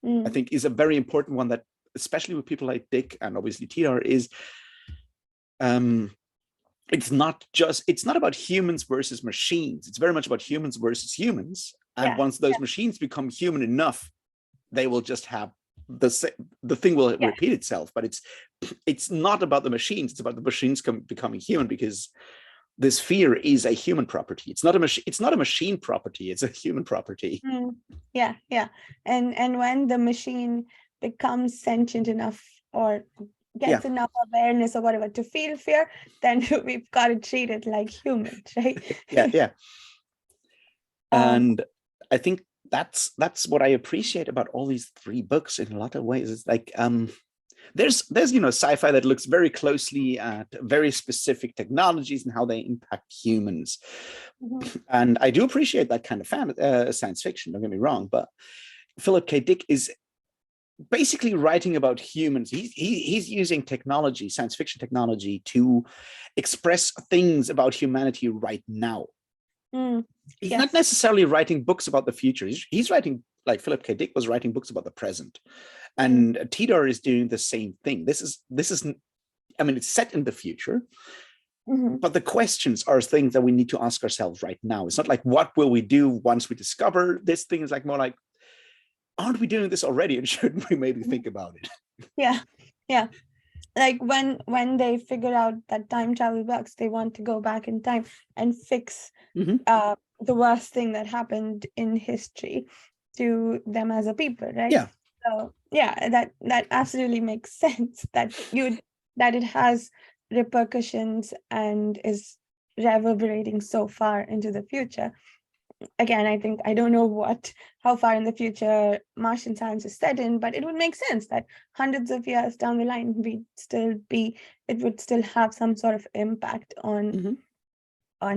I think, is a very important one, that especially with people like Dick and obviously Tidhar, is it's not about humans versus machines. It's very much about humans versus humans. And once those machines become human enough, they will just have the thing will repeat itself. But it's not about the machines. It's about the machines becoming human, because this fear is a human property. It's not a machine. It's not a machine property. It's a human property.
Yeah. And when the machine becomes sentient enough or gets enough awareness or whatever to feel fear, then we've got to treat it like humans, right?
And I think that's what I appreciate about all these three books in a lot of ways. It's like there's sci-fi that looks very closely at very specific technologies and how they impact humans, and I do appreciate that kind of science fiction. Don't get me wrong, but Philip K. Dick is basically writing about humans. He's using technology, science fiction technology, to express things about humanity right now. He's not necessarily writing books about the future. He's writing, like Philip K. Dick was writing books about the present, and Tidhar is doing the same thing. This is, I mean, it's set in the future, but the questions are things that we need to ask ourselves right now. It's not like, what will we do once we discover this thing? Is like more like, aren't we doing this already, and shouldn't we maybe think about it?
Yeah. Like when they figure out that time travel works, they want to go back in time and fix the worst thing that happened in history to them as a people, right?
Yeah.
So yeah, that absolutely makes sense, that it has repercussions and is reverberating so far into the future. Again, I think, I don't know how far in the future Martian science is set in, but it would make sense that hundreds of years down the line, it would still have some sort of impact on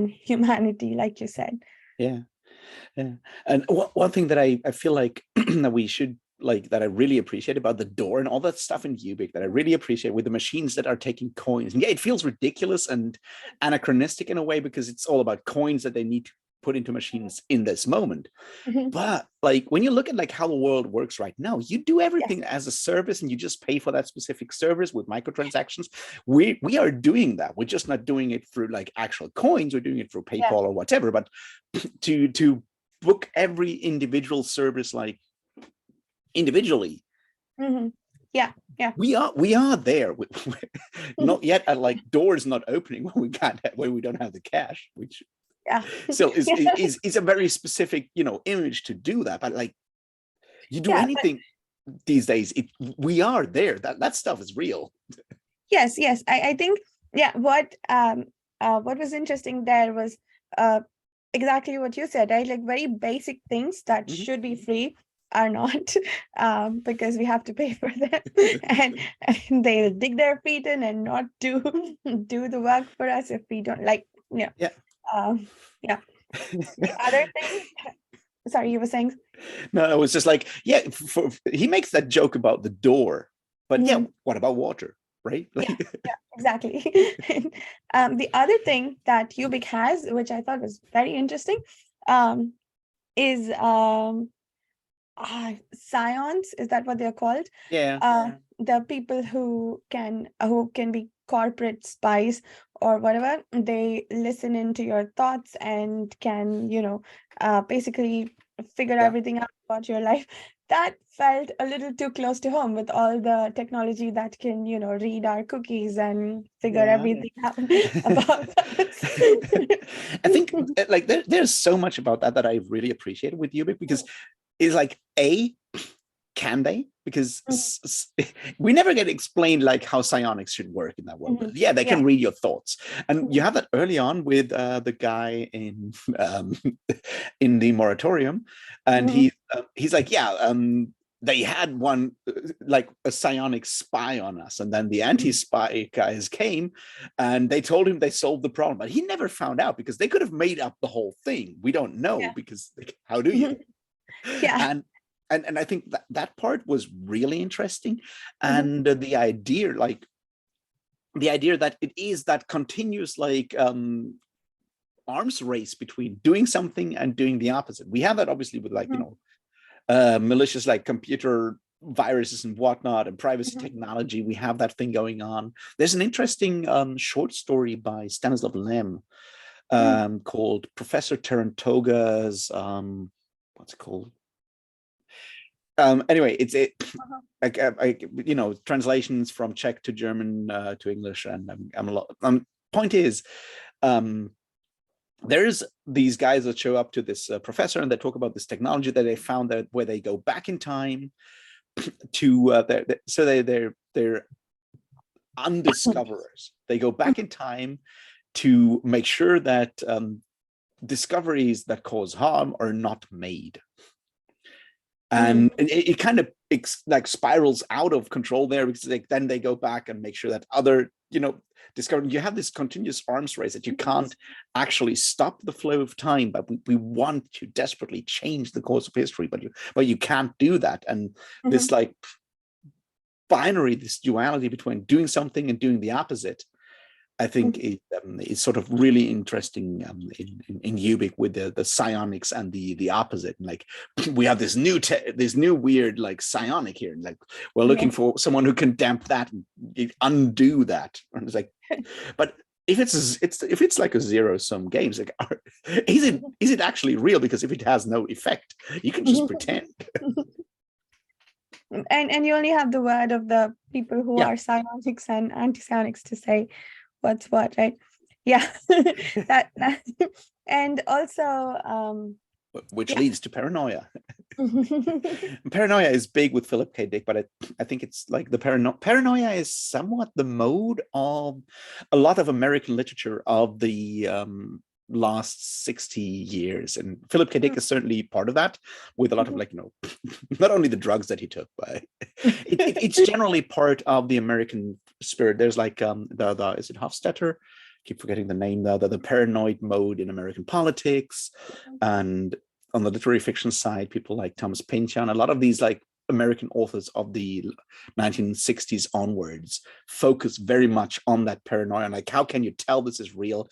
humanity, like you said.
Yeah. And one thing that I feel like that we should, like, that I really appreciate about the door and all that stuff in Ubik, that I really appreciate with the machines that are taking coins. And yeah, it feels ridiculous and anachronistic in a way, because it's all about coins that they need to put into machines in this moment. But like, when you look at like how the world works right now, you do everything as a service, and you just pay for that specific service with microtransactions. We are doing that. We're just not doing it through like actual coins. We're doing it through PayPal or whatever. But to book every individual service like individually, we are there. Not yet at like doors not opening when we don't have the cash, which still is a very specific, image to do that. But like, you do anything these days, we are there. That stuff is real.
Yes. I think what was interesting there was exactly what you said, right? Like, very basic things that should be free are not, because we have to pay for them, and they'll dig their feet in and not do the work for us if we don't, like, the other thing, sorry, you were saying?
No, it was just like, he makes that joke about the door, but what about water, right?
Exactly. The other thing that Ubik has, which I thought was very interesting, is scions. Is that what they're called? The people who can be corporate spies or whatever. They listen into your thoughts and can, basically figure everything out about your life. That felt a little too close to home, with all the technology that can, read our cookies and figure everything out about us.
I think like there's so much about that I really appreciated with Ubik, because it's like, can they? Because we never get explained like how psionics should work in that world. But they can read your thoughts, and you have that early on with the guy in the moratorium, and he's like, they had one like a psionic spy on us, and then the anti-spy guys came and they told him they solved the problem, but he never found out, because they could have made up the whole thing. We don't know, because like, how do you? And I think that part was really interesting. And the idea that it is that continuous like arms race between doing something and doing the opposite. We have that obviously with like, malicious like computer viruses and whatnot, and privacy technology. We have that thing going on. There's an interesting short story by Stanislav Lem called Professor Tarantoga's what's it called? Anyway, it's translations from Czech to German to English, and I'm a lot. Point is, there's these guys that show up to this professor, and they talk about this technology that they found, that where they go back in time to they're undiscoverers. They go back in time to make sure that discoveries that cause harm are not made. And it kind of like spirals out of control there, because then they go back and make sure that other, discover. You have this continuous arms race that you can't actually stop the flow of time, but we want to desperately change the course of history, but you can't do that. And this like binary, this duality between doing something and doing the opposite, I think is sort of really interesting in Ubik with the psionics and the opposite. Like we have this new weird like psionic here. Like we're looking for someone who can damp that and undo that. And it's like, but if it's like a zero-sum game, it's like, is it actually real? Because if it has no effect, you can just pretend.
And you only have the word of the people who are psionics and anti-psionics to say what's what, right? Yeah. that and also
which leads to paranoia. Paranoia is big with Philip K. Dick, but I think it's like the paranoia is somewhat the mode of a lot of American literature of the last 60 years, and Philip K. Dick is certainly part of that, with a lot of like, you know, not only the drugs that he took, but it's generally part of the American spirit. There's like the is it Hofstadter? Keep forgetting the name now. The paranoid mode in American politics, and on the literary fiction side, people like Thomas Pynchon, a lot of these like American authors of the 1960s onwards focus very much on that paranoia. Like, how can you tell this is real?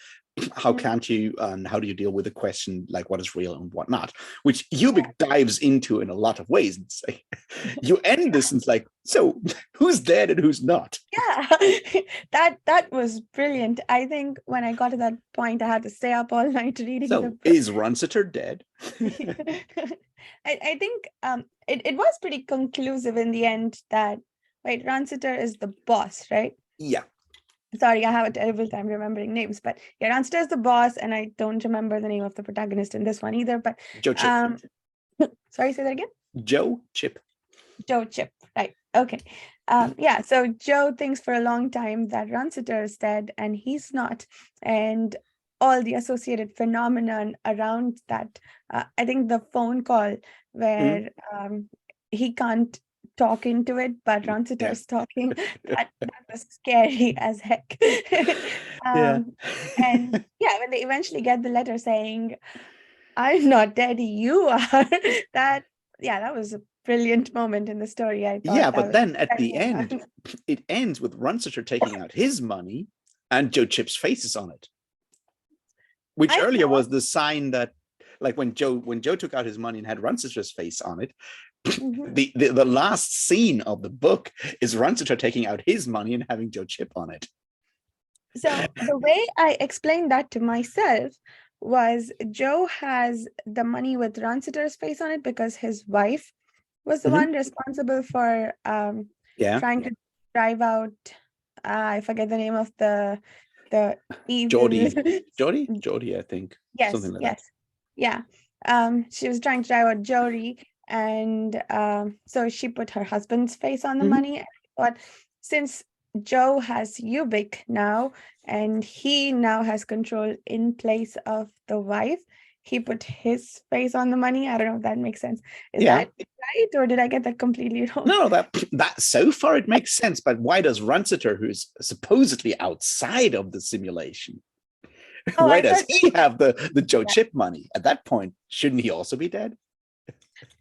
How can't you, and how do you deal with the question like what is real and what not, which Ubik dives into in a lot of ways. And say, you end this and it's like, so who's dead and who's not?
That was brilliant. I think when I got to that point, I had to stay up all night reading the book.
Is Runsiter dead?
I think it was pretty conclusive in the end that, right, Runsiter is the boss, right?
Yeah.
Sorry, I have a terrible time remembering names, but yeah, Runsiter is the boss, and I don't remember the name of the protagonist in this one either. But
Joe Chip.
Sorry, say that again.
Joe Chip.
Joe Chip, right? Okay. Yeah. So Joe thinks for a long time that Runsiter is dead, and he's not, and all the associated phenomenon around that. I think the phone call where he can't talk into it, but Runsiter is talking. That was scary as heck. And yeah, when they eventually get the letter saying, "I'm not dead, you are," that was a brilliant moment in the story. I thought.
But then at the end, it ends with Runsiter taking out his money and Joe Chip's face is on it, which earlier was the sign that, like, when Joe took out his money and had Runsiter's face on it. The last scene of the book is Runsiter taking out his money and having Joe Chip on it.
So the way I explained that to myself was Joe has the money with Runsiter's face on it because his wife was the one responsible for trying to drive out, I forget the name of the evil...
Jody, I think.
Yes,
something like
that. Yeah. She was trying to drive out Jody, and so she put her husband's face on the money. But since Joe has Ubik now, and he now has control in place of the wife, he put his face on the money. I don't know if that makes sense. Is that right, or did I get that completely wrong?
No, that so far it makes sense. But why does Runsiter, who's supposedly outside of the simulation, why does he have the Joe Chip money? At that point, shouldn't he also be dead?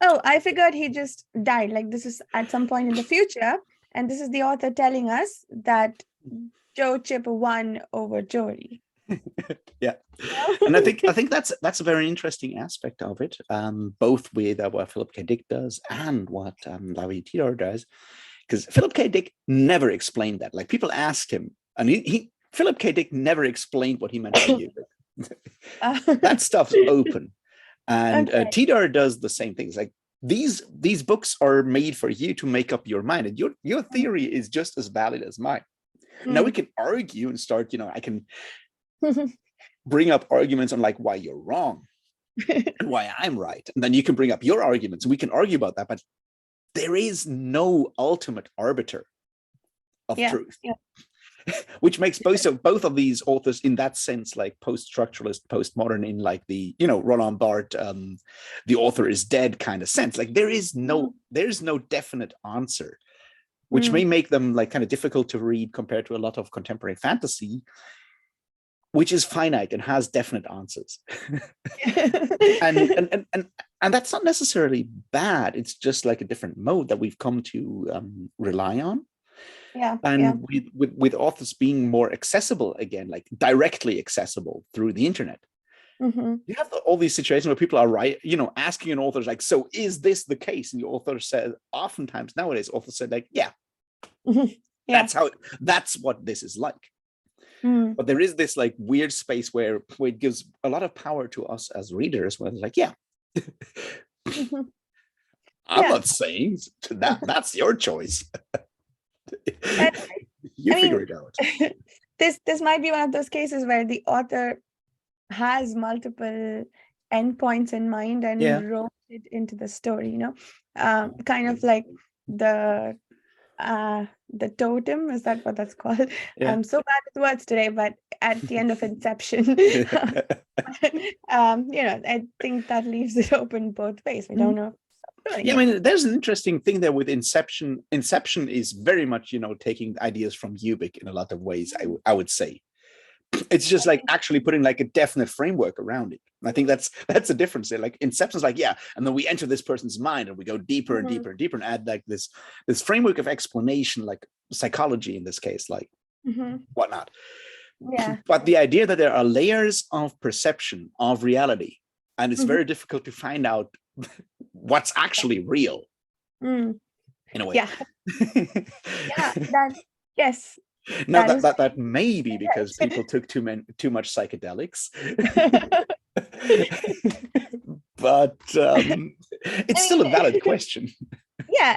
Oh, I figured he just died. Like, this is at some point in the future, and this is the author telling us that Joe Chip won over Jody.
Yeah, and I think that's a very interesting aspect of it, both with what Philip K. Dick does and what Lavie Tidhar does, because Philip K. Dick never explained that. Like, people asked him, and Philip K. Dick never explained what he meant by you. That stuff's open, and Tidhar does the same things. Like, these books are made for you to make up your mind, and your theory is just as valid as mine. Now we can argue and start, I can bring up arguments on like why you're wrong and why I'm right, and then you can bring up your arguments and we can argue about that. But there is no ultimate arbiter of truth, which makes both of these authors in that sense like post-structuralist, postmodern, in like the Roland Barthes the author is dead kind of sense. Like, there's no definite answer, which may make them like kind of difficult to read compared to a lot of contemporary fantasy. which is finite and has definite answers. and that's not necessarily bad. It's just like a different mode that we've come to rely on. And with authors being more accessible again, like directly accessible through the internet. You have all these situations where people are asking an author like, so is this the case? And the author says, oftentimes nowadays, authors say like, that's what this is like. But there is this like weird space where it gives a lot of power to us as readers, where it's like, I'm not saying that's your choice. You figure it out.
This might be one of those cases where the author has multiple endpoints in mind and wrote it into the story, kind of like the totem, is that what that's called? I'm so bad with words today, but at the end of Inception, I think that leaves it open both ways. We don't know.
I mean, there's an interesting thing there with Inception. Inception is very much, taking ideas from Ubik in a lot of ways, I would say. It's just like actually putting like a definite framework around it. And I think that's a difference there. Like Inception's like, and then we enter this person's mind and we go deeper and deeper and deeper and add like this framework of explanation, like psychology in this case, like whatnot. But the idea that there are layers of perception of reality, and it's very difficult to find out what's actually real in a way.
Yes.
Now that may be because people took too much psychedelics. But it's still a valid question.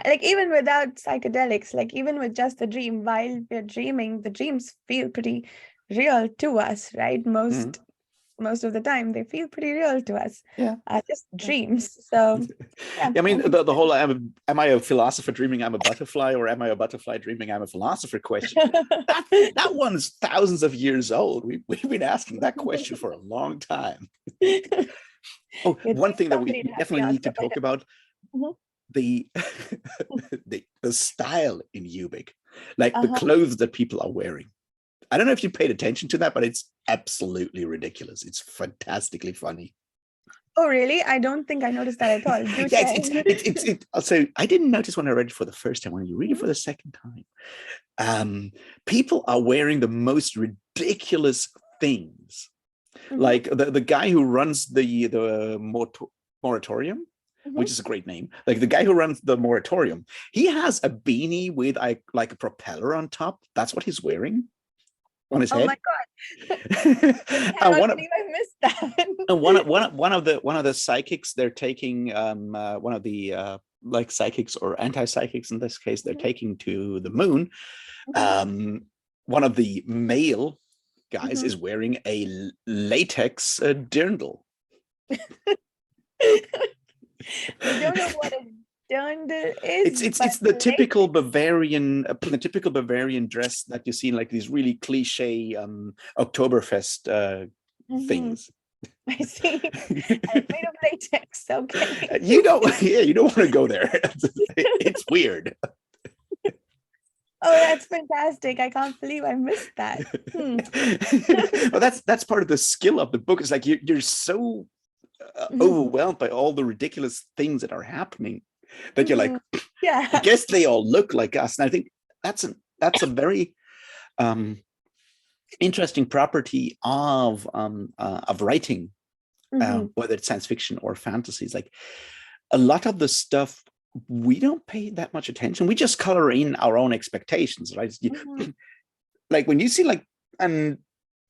Like even without psychedelics, like even with just the dream, while we're dreaming, the dreams feel pretty real to us, right? Most of the time they feel pretty real to us. Just dreams. So
I mean, the whole am I a philosopher dreaming I'm a butterfly, or am I a butterfly dreaming I'm a philosopher question? that one's thousands of years old. We've been asking that question for a long time. One thing that we definitely need to talk about, the style in Ubik, like the clothes that people are wearing. I don't know if you paid attention to that, but it's absolutely ridiculous. It's fantastically funny.
Oh, really? I don't think I noticed that at all.
So I didn't notice when I read it for the first time. When you read it for the second time, people are wearing the most ridiculous things. Like the guy who runs the moratorium, which is a great name. Like the guy who runs the moratorium, he has a beanie with like a propeller on top. That's what he's wearing on his head.
Oh my god! I cannot believe I missed that.
And one of the psychics, they're taking one of the like psychics or anti-psychics in this case, they're taking to the moon. One of the male guys is wearing a latex dirndl.
I don't know what a dirndl is.
It's the typical Bavarian, dress that you see in like these really cliche Oktoberfest things.
I see. I'm made of latex. Okay.
You don't want to go there. It's weird.
Oh, that's fantastic. I can't believe I missed that.
Well, that's part of the skill of the book. It's like you're so overwhelmed by all the ridiculous things that are happening that you're like, I guess they all look like us. And I think that's a very interesting property of writing, whether it's science fiction or fantasy. It's like a lot of the stuff we don't pay that much attention. We just color in our own expectations, right? Like when you see and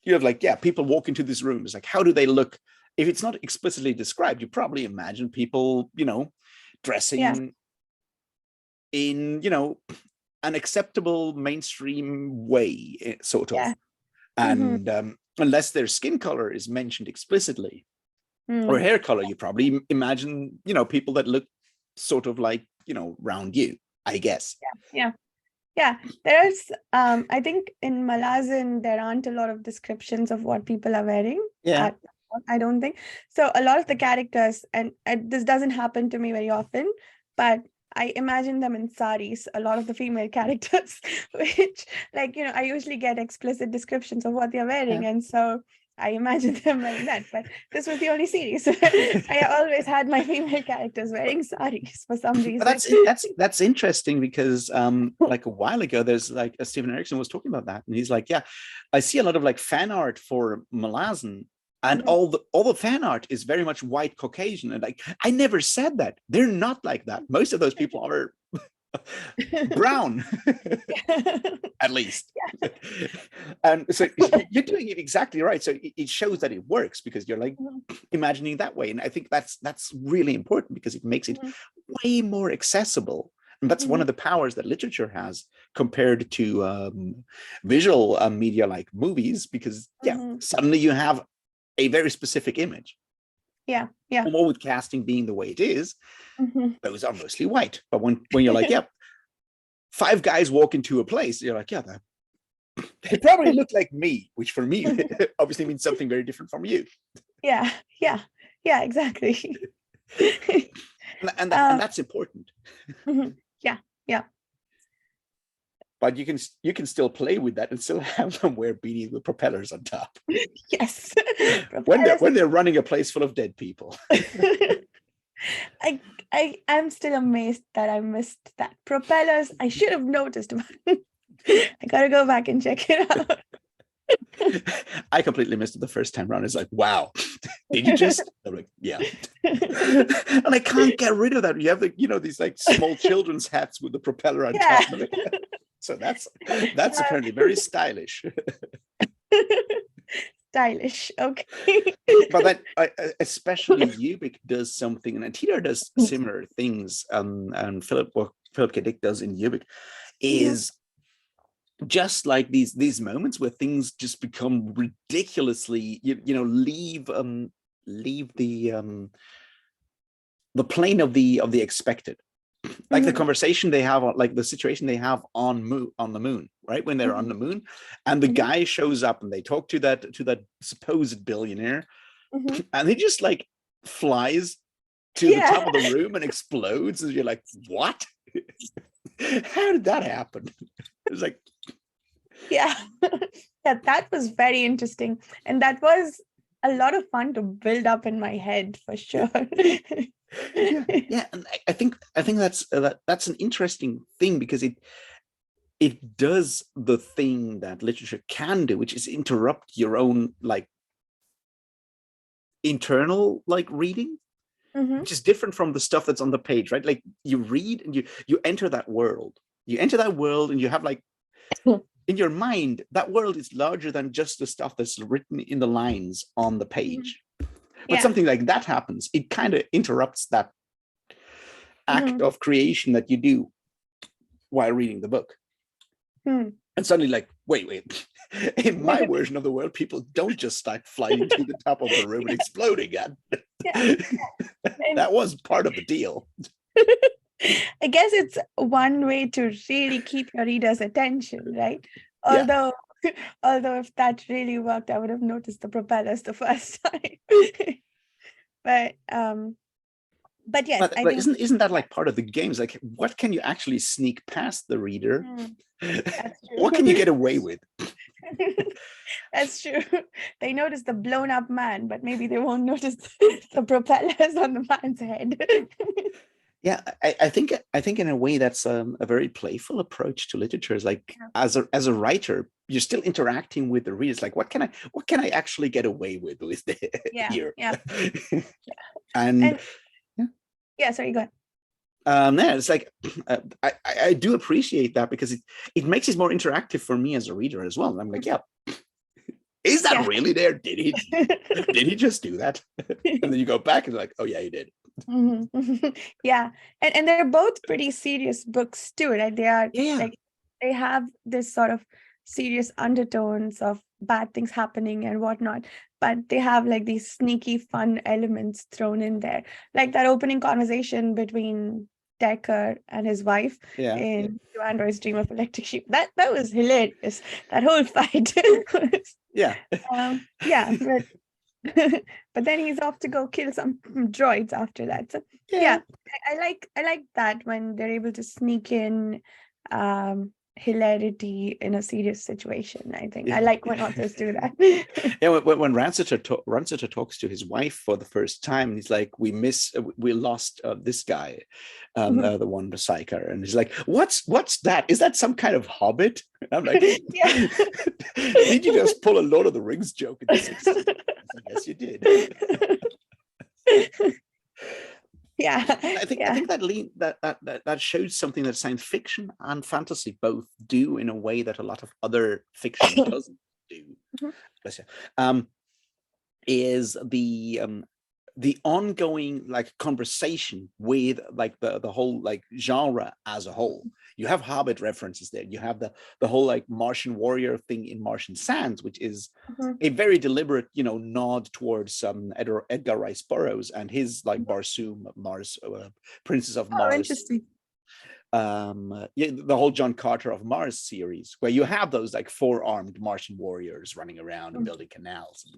you have people walk into this room, it's like, how do they look? If it's not explicitly described, you probably imagine people, dressing in, an acceptable mainstream way, sort of. And unless their skin color is mentioned explicitly or hair color, you probably imagine, people that look sort of like, round you, I guess.
There's I think in Malazan there aren't a lot of descriptions of what people are wearing. I don't think so. A lot of the characters, and this doesn't happen to me very often, but I imagine them in saris, a lot of the female characters, which, like, I usually get explicit descriptions of what they're wearing.
Yeah.
And so I imagine them wearing that. But this was the only series. I always had my female characters wearing saris for some reason.
That's interesting because like a while ago, there's like Stephen Erickson was talking about that, and he's like, yeah, I see a lot of like fan art for Malazan, and all the fan art is very much white Caucasian, and like I never said that. They're not like that. Most of those people are brown, at least. Yeah. And so you're doing it exactly right. So it shows that it works because you're like imagining that way, and I think that's really important because it makes it way more accessible. And that's one of the powers that literature has compared to visual media like movies, because suddenly you have a very specific image.
Yeah.
And more with casting being the way it is, those are mostly white. But when you're like, yeah, 5 guys walk into a place, you're like, yeah, they probably look like me, which for me obviously means something very different from you.
Yeah, exactly.
and that's important.
Yeah.
But you can still play with that and still have them wear beanies with propellers on top.
Yes.
when they're running a place full of dead people.
I'm still amazed that I missed that. Propellers, I should have noticed. I gotta go back and check it out.
I completely missed it the first time around. It's like, wow, did you just? I'm like, yeah. And I can't get rid of that. You have these like small children's hats with the propeller on top of it. So that's apparently very stylish.
Stylish, okay.
But that especially Ubik does something, and Tidhar does similar things. And Philip K. Dick does in Ubik is just like these moments where things just become ridiculously, leave the plane of the expected. Like the conversation they have, like the situation they have on the moon, right? When they're on the moon, and the guy shows up, and they talk to that supposed billionaire, and he just like flies to the top of the room and explodes, and you're like, what? How did that happen? It's like,
that was very interesting, and that was a lot of fun to build up in my head for sure.
Yeah, and I think that's an interesting thing, because it does the thing that literature can do, which is interrupt your own like internal like reading, which is different from the stuff that's on the page, right? Like you read and you enter that world, and you have like in your mind that world is larger than just the stuff that's written in the lines on the page. But something like that happens, it kind of interrupts that act of creation that you do while reading the book. And suddenly like, wait, in my version of the world, people don't just start flying to the top of the room and exploding. That was part of the deal.
I guess it's one way to really keep your reader's attention, right? Although if that really worked, I would have noticed the propellers the first time. But yes,
I think, isn't that like part of the games? Like, what can you actually sneak past the reader? What can you get away with?
That's true. They notice the blown up man, but maybe they won't notice the propellers on the man's head.
Yeah, I think in a way that's a very playful approach to literature. Is like as a writer, you're still interacting with the readers. Like, what can I actually get away with here? And
sorry, go ahead.
It's like I do appreciate that, because it makes it more interactive for me as a reader as well. And I'm like, is that really there? Did he just do that? And then you go back and you're like, oh yeah, he did.
Yeah, and they're both pretty serious books too, right? They are like, they have this sort of serious undertones of bad things happening and whatnot, but they have like these sneaky fun elements thrown in there, like that opening conversation between Decker and his wife in Do Androids Dream of Electric Sheep. That was hilarious. That whole fight. But then he's off to go kill some droids after that. So yeah, I like that when they're able to sneak in hilarity in a serious situation. I think I like when authors do that.
Yeah, when Ranciter talks to his wife for the first time, he's like, we lost this guy, the one, the Psyker, and he's like, what's that? Is that some kind of hobbit? And I'm like,
Yeah.
Did you just pull a Lord of the Rings joke in the 60s? I guess you did.
Yeah,
I think that shows something that science fiction and fantasy both do in a way that a lot of other fiction doesn't do. Bless you. Is the ongoing like conversation with like the whole like genre as a whole. You have Hobbit references there. You have the whole like Martian warrior thing in Martian Sands, which is a very deliberate, nod towards Edgar Rice Burroughs and his like Barsoom Mars, Princess of Mars.
Interesting.
The whole John Carter of Mars series, where you have those like 4-armed Martian warriors running around and building canals.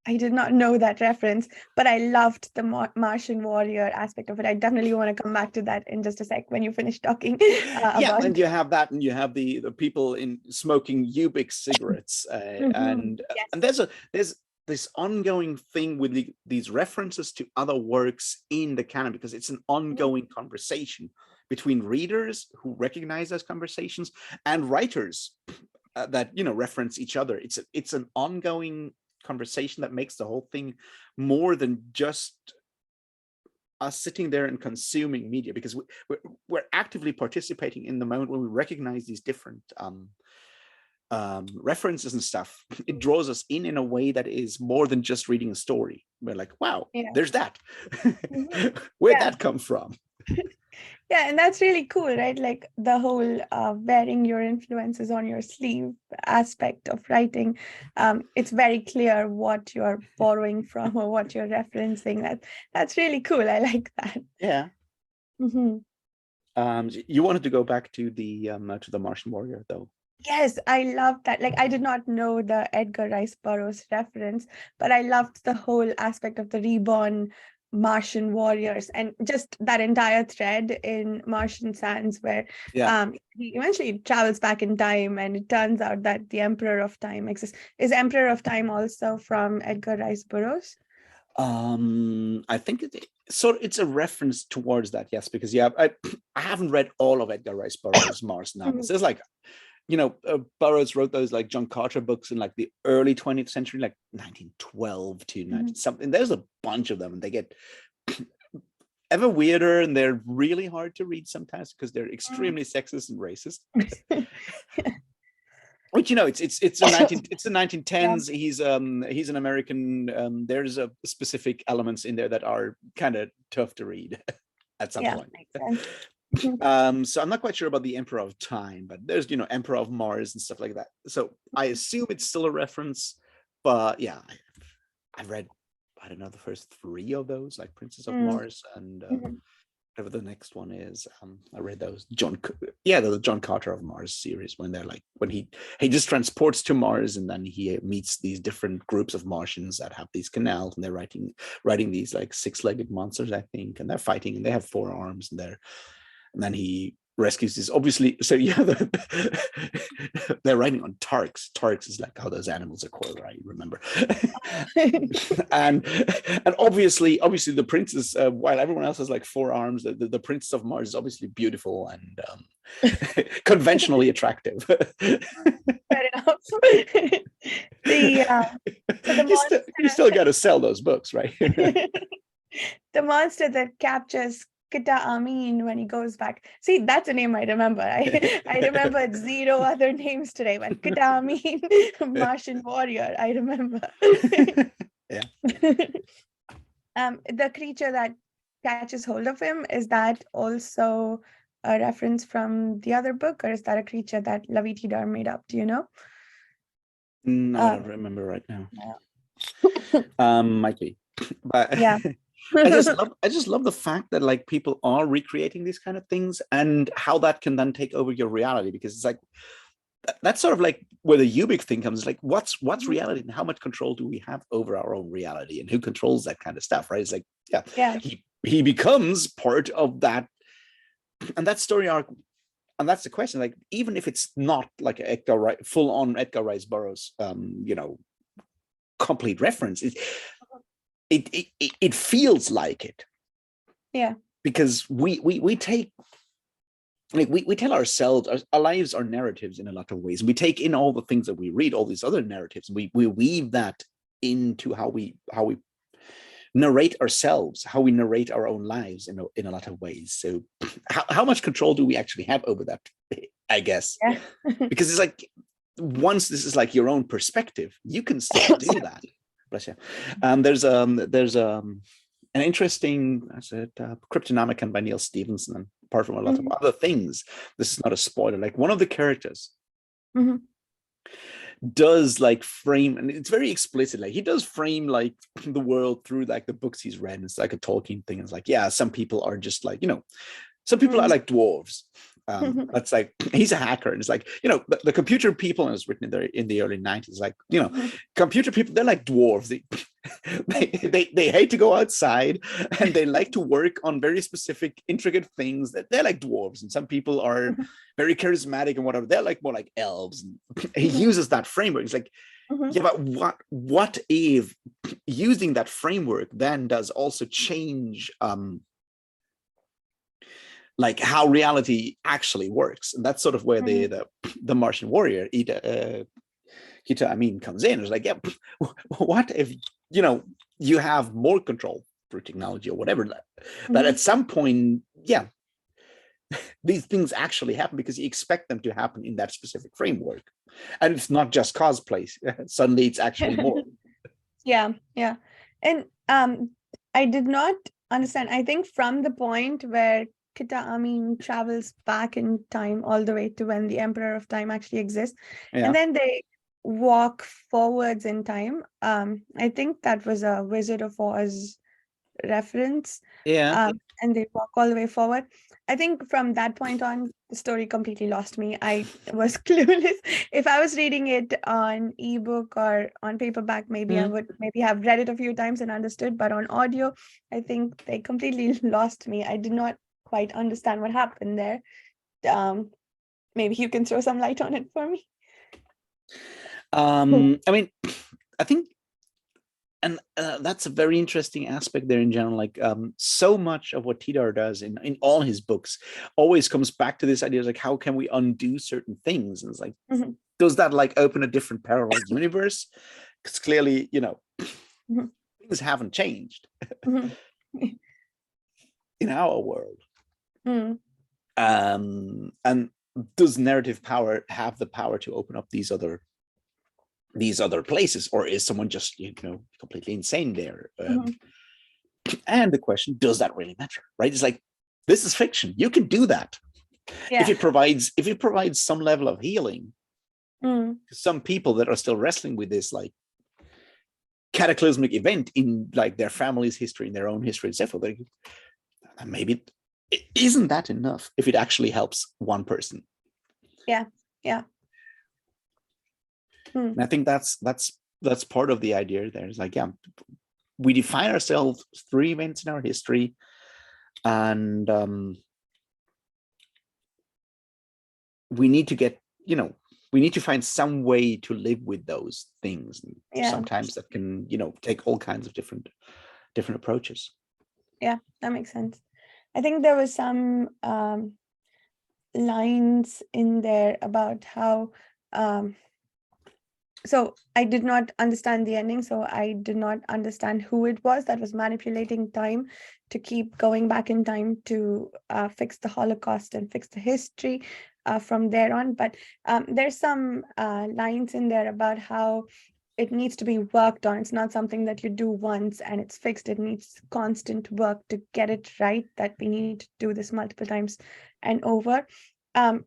I did not know that reference, but I loved the Martian warrior aspect of it. I definitely want to come back to that in just a sec when you finish talking.
And you have that, and you have the people in smoking Ubix cigarettes, and there's this ongoing thing with these references to other works in the canon, because it's an ongoing conversation between readers who recognize those conversations and writers that reference each other. It's an ongoing conversation that makes the whole thing more than just us sitting there and consuming media, because we're actively participating in the moment when we recognize these different references and stuff. It draws us in a way that is more than just reading a story. We're like, wow, there's that. Where'd that come from?
Yeah, and that's really cool, right? Like the whole wearing your influences on your sleeve aspect of writing. It's very clear what you're borrowing from or what you're referencing. That's really cool. I like that.
Yeah. You wanted to go back to the Martian warrior, though.
Yes, I love that. Like, I did not know the Edgar Rice Burroughs reference, but I loved the whole aspect of the reborn Martian warriors and just that entire thread in Martian Sands where he eventually travels back in time, and it turns out that the Emperor of Time exists. Is Emperor of Time also from Edgar Rice Burroughs?
I think it's a reference towards that, yes, because I haven't read all of Edgar Rice Burroughs' Mars novels. There's like, Burroughs wrote those like John Carter books in like the early 20th century, like 1912 to 19 something. There's a bunch of them, and they get ever weirder, and they're really hard to read sometimes because they're extremely sexist and racist. Which it's the 1910s. He's an American. There's a specific elements in there that are kind of tough to read at some point. So I'm not quite sure about the Emperor of Time, but there's Emperor of Mars and stuff like that. So I assume it's still a reference, but yeah, I've read, I don't know, the first 3 of those, like Princess of Mars and whatever the next one is. I read those the John Carter of Mars series, when they're like, when he just transports to Mars, and then he meets these different groups of Martians that have these canals, and they're riding these like 6-legged monsters, I think, and they're fighting, and they have 4 arms, and then he rescues this, obviously. So they're riding on Tarks. Tarks is like how those animals are called, right? Remember? and obviously the princess, while everyone else has like 4 arms, the Princess of Mars is obviously beautiful and conventionally attractive.
Fair enough.
You still got to sell those books, right?
The monster that captures Kita Amin when he goes back. See, that's a name I remember. I remembered 0 other names today, but Kita Amin, Martian warrior, I remember. The creature that catches hold of him, is that also a reference from the other book, or is that a creature that Lavie Tidhar made up? Do you know?
No, I don't remember right now. Might be, but
yeah.
I just love the fact that like people are recreating these kind of things, and how that can then take over your reality, because it's like that's sort of like where the Ubik thing comes. Like, what's reality, and how much control do we have over our own reality, and who controls that kind of stuff, right? It's like,
Yeah.
he becomes part of that, and that story arc. And that's the question. Like, even if it's not like Edgar Wright, full on Edgar Rice Burroughs, complete reference, it feels like it.
Yeah.
Because we take, like, we tell ourselves, our lives are narratives in a lot of ways. We take in all the things that we read, all these other narratives, and we weave that into how we narrate ourselves, how we narrate our own lives in a lot of ways. So how much control do we actually have over that, I guess?
Yeah.
Because it's like, once this is like your own perspective, you can still do that. Bless you. There's an interesting, I said, Cryptonomicon by Neil Stevenson, and apart from a lot of other things, this is not a spoiler. Like, one of the characters does like frame, and it's very explicit, like he does frame like the world through like the books he's read. And it's like a Tolkien thing. It's like, yeah, some people are just like, some people are like dwarves. That's like, he's a hacker, and it's like, the computer people, and it's written in the early 90s, like, computer people, they're like dwarves. They hate to go outside, and they like to work on very specific, intricate things. That they're like dwarves. And some people are very charismatic and whatever. They're like more like elves. And he uses that framework. It's like, yeah, but what if using that framework then does also change like how reality actually works? And that's sort of where the Martian warrior Hita Amin comes in. It's like, yeah, what if you have more control through technology or whatever, that at some point, yeah, these things actually happen because you expect them to happen in that specific framework, and it's not just cosplay. Suddenly it's actually more.
Yeah. And I did not understand. I think from the point where Kita Amin travels back in time all the way to when the Emperor of Time actually exists, and then they walk forwards in time. I think that was a Wizard of Oz reference. And they walk all the way forward. I think from that point on, the story completely lost me. I was clueless. If I was reading it on ebook or on paperback, maybe I would have read it a few times and understood. But on audio, I think they completely lost me. I did not quite understand what happened there. Maybe you can throw some light on it for me.
I mean, I think, and that's a very interesting aspect there in general. Like, so much of what Tidhar does in all his books always comes back to this idea of like, how can we undo certain things? And it's like, does that like open a different parallel universe? Because clearly, things haven't changed in our world. And does narrative power have the power to open up these other places, or is someone just completely insane there? And the question, does that really matter, right? It's like, this is fiction, you can do that. If it provides some level of healing to some people that are still wrestling with this like cataclysmic event in like their family's history, in their own history, etc., maybe isn't that enough if it actually helps one person? And I think that's part of the idea there. Is like, yeah, we define ourselves through events in our history, and we need to get, we need to find some way to live with those things. And sometimes that can, take all kinds of different approaches. Yeah,
that makes sense. I think there was some lines in there about how so I did not understand the ending, so I did not understand who it was that was manipulating time to keep going back in time to fix the Holocaust and fix the history from there on. But there's some lines in there about how it needs to be worked on. It's not something that you do once and it's fixed. It needs constant work to get it right, that we need to do this multiple times and over. I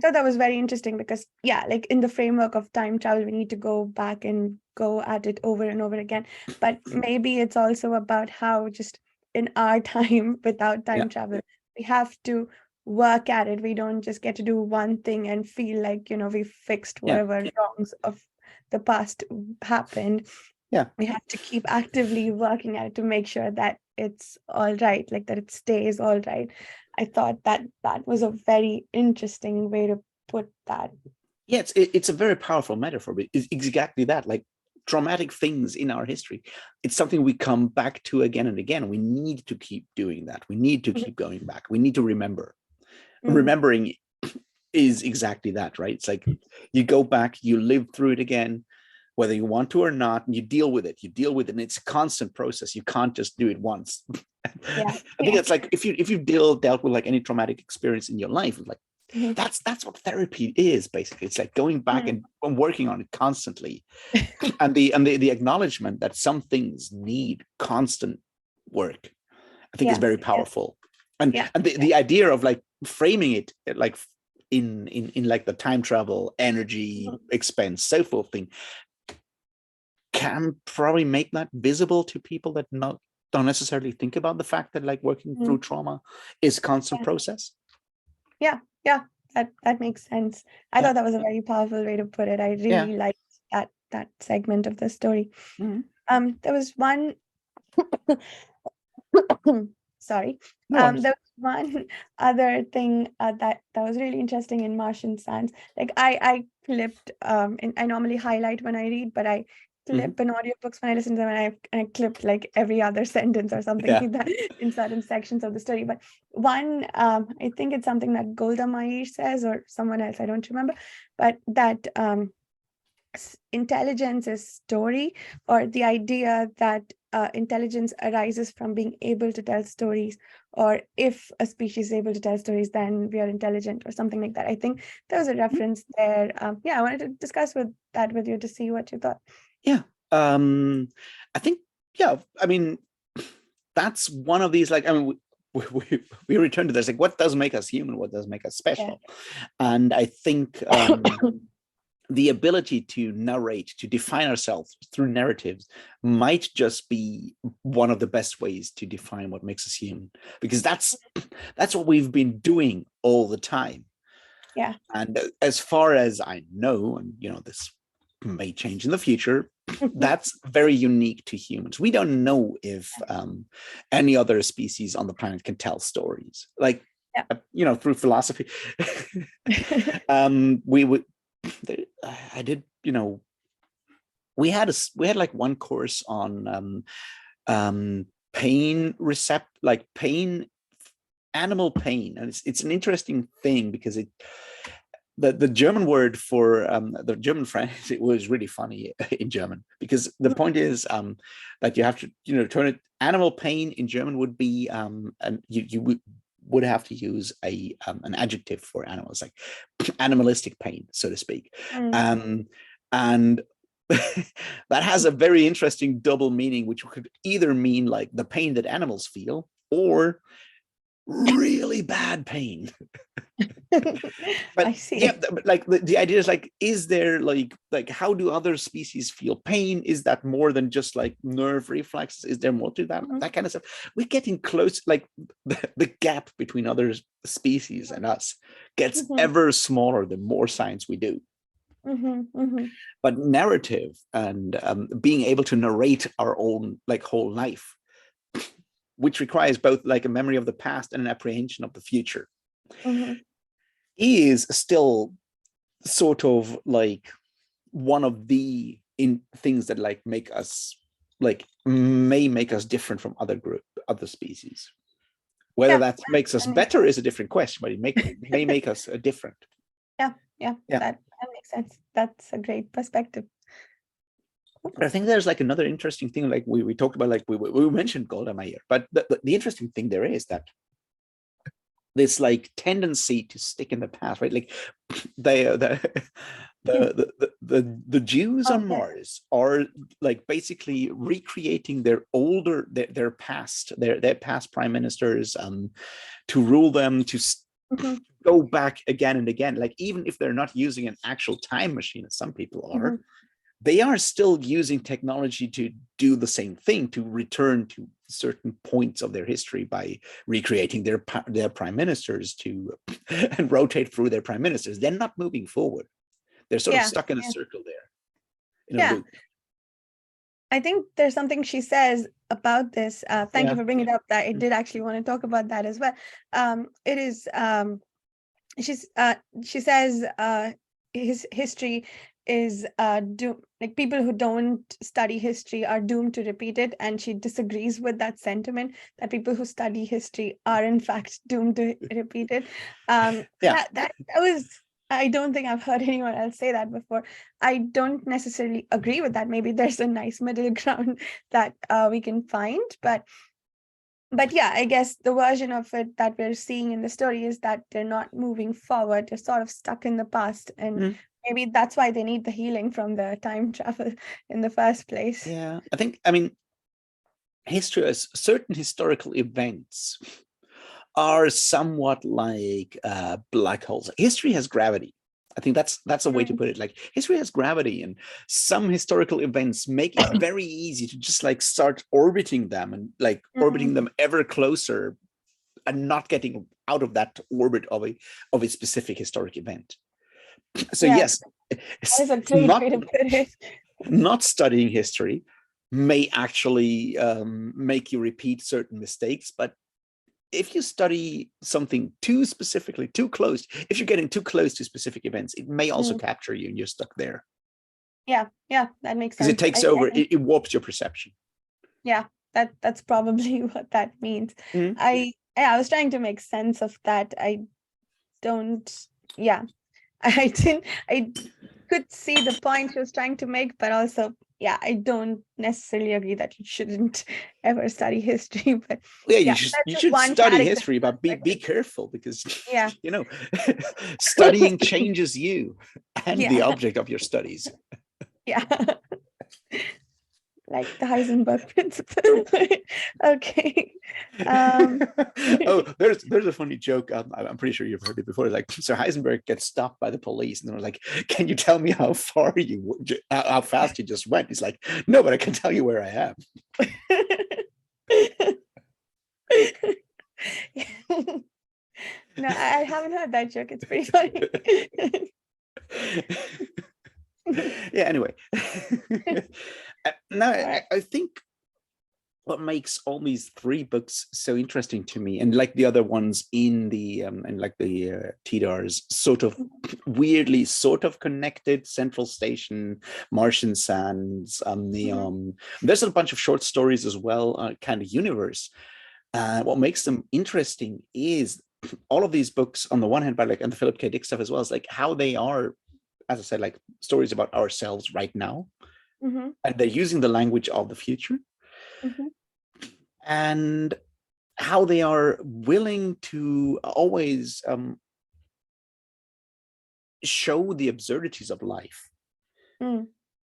thought that was very interesting because, like in the framework of time travel, we need to go back and go at it over and over again. But maybe it's also about how just in our time without time travel, we have to work at it. We don't just get to do one thing and feel like, we fixed whatever wrongs of the past happened.
Yeah.
We have to keep actively working at it to make sure that it's all right, like that it stays all right. I thought that was a very interesting way to put that.
Yeah, it's a very powerful metaphor, but it's exactly that. Like traumatic things in our history, it's something we come back to again and again. We need to keep doing that. We need to keep going back. We need to remember. Remembering is exactly that, right? It's like you go back, you live through it again, whether you want to or not, and you deal with it. And it's a constant process. You can't just do it once.
Yeah.
I think it's like if you've dealt with like any traumatic experience in your life, like that's what therapy is basically. It's like going back and working on it constantly, and the acknowledgement that some things need constant work, I think is very powerful. And the idea of like framing it like in like the time travel, energy, expense, so forth thing, can probably make that visible to people that don't necessarily think about the fact that like working through trauma is constant process.
Yeah, that makes sense. I thought that was a very powerful way to put it. I really liked that segment of the story. There was one sorry. There was one other thing that was really interesting in Martian Sands. Like I clipped I normally highlight when I read, but I clip in audiobooks when I listen to them, and I clipped like every other sentence or something like that in certain sections of the story. But one, I think it's something that Golda Meir says, or someone else, I don't remember, but that intelligence is story, or the idea that intelligence arises from being able to tell stories, or if a species is able to tell stories, then we are intelligent, or something like that. I think there was a reference there. I wanted to discuss that with you to see what you thought.
I think I mean, that's one of these, like, I mean, we return to this, like, what does make us human, what does make us special? And I think the ability to narrate, to define ourselves through narratives, might just be one of the best ways to define what makes us human, because that's what we've been doing all the time. And as far as I know, and this may change in the future, that's very unique to humans. We don't know if any other species on the planet can tell stories, like through philosophy. We would I did, we had like one course on pain animal pain, and it's an interesting thing, because the German word for the German phrase, it was really funny in German, because the point is that you have to turn it, animal pain in German would be and you would have to use an adjective for animals, like animalistic pain, so to speak. And that has a very interesting double meaning, which could either mean like the pain that animals feel, or really bad pain. But
I see.
but like the idea is like, is there like how do other species feel pain? Is that more than just like nerve reflexes? Is there more to that? That kind of stuff. We're getting close, like the gap between other species and us gets ever smaller the more science we do. But narrative and being able to narrate our own like whole life, which requires both like a memory of the past and an apprehension of the future, is still sort of like one of the things that like make us may make us different from other species. Whether that makes us better is a different question, but it may make us different.
That makes sense. That's a great perspective.
But I think there's like another interesting thing, like we talked about, like we mentioned Golda Meir, but the interesting thing there is that this like tendency to stick in the past, right? Like the Jews on Mars are like basically recreating their past, their past prime ministers, to rule them, to go back again and again. Like even if they're not using an actual time machine, as some people are, they are still using technology to do the same thing, to return to certain points of their history by recreating their prime ministers and rotate through their prime ministers. They're not moving forward. They're sort of stuck in a circle there, in a loop.
I think there's something she says about this. Thank you for bringing it up. That I did actually want to talk about that as well. It is she says his history is doomed, like people who don't study history are doomed to repeat it, and she disagrees with that sentiment that people who study history are in fact doomed to repeat it. That was, I don't think I've heard anyone else say that before. I don't necessarily agree with that. Maybe there's a nice middle ground that we can find, but yeah, I guess the version of it that we're seeing in the story is that they're not moving forward. They're sort of stuck in the past, and maybe that's why they need the healing from the time travel in the first place.
Yeah, I mean, history, as certain historical events are somewhat like black holes. History has gravity. I think that's a way to put it. Like, history has gravity, and some historical events make it very easy to just like start orbiting them and like orbiting them ever closer and not getting out of that orbit of a specific historic event. So yes,
that is a great way to put it.
Not studying history may actually make you repeat certain mistakes, but if you study something too specifically, too close, if you're getting too close to specific events, it may also capture you and you're stuck there.
Yeah, that makes sense.
Because it takes over, it warps your perception.
Yeah, that's probably what that means. I was trying to make sense of that. I could see the point she was trying to make, but also, I don't necessarily agree that you shouldn't ever study history. But
you should study history, but be careful, because studying changes you and the object of your studies.
Like the Heisenberg principle. Okay.
Oh, there's a funny joke. I'm pretty sure you've heard it before. Like, so Heisenberg gets stopped by the police, and they're like, "Can you tell me how fast you just went?" He's like, "No, but I can tell you where I am."
No, I haven't heard that joke. It's pretty funny.
Yeah. Anyway, now I think what makes all these three books so interesting to me, and like the other ones in the and like the Tidhar's sort of weirdly sort of connected, Central Station, Martian Sands, Neon. There's a bunch of short stories as well, kind of universe. What makes them interesting is all of these books, on the one hand, by like, and the Philip K. Dick stuff as well, is like how they are, as I said, like stories about ourselves right now, and they're using the language of the future, and how they are willing to always show the absurdities of life,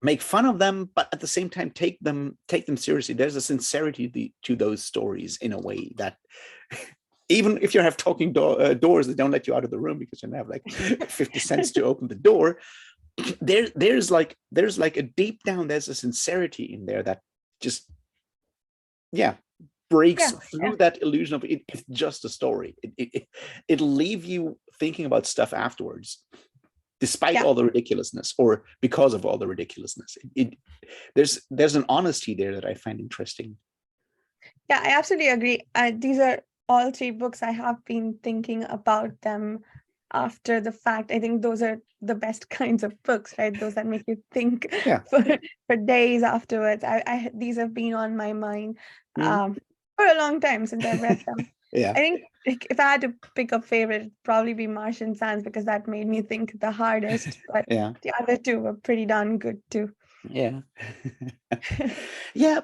make fun of them, but at the same time take them seriously. There's a sincerity to those stories in a way that even if you have talking doors that don't let you out of the room because you don't have like 50 cents to open the door, there's like a deep down, there's a sincerity in there that just breaks through that illusion of it's just a story. It'll leave you thinking about stuff afterwards, despite all the ridiculousness, or because of all the ridiculousness. There's an honesty there that I find interesting.
Yeah, I absolutely agree. These are all three books. I have been thinking about them after the fact. I think those are the best kinds of books, right? Those that make you think for days afterwards. These have been on my mind for a long time since I've read them. I think if I had to pick a favorite, it'd probably be Martian Sands, because that made me think the hardest. But the other two were pretty darn good too.
Yeah. I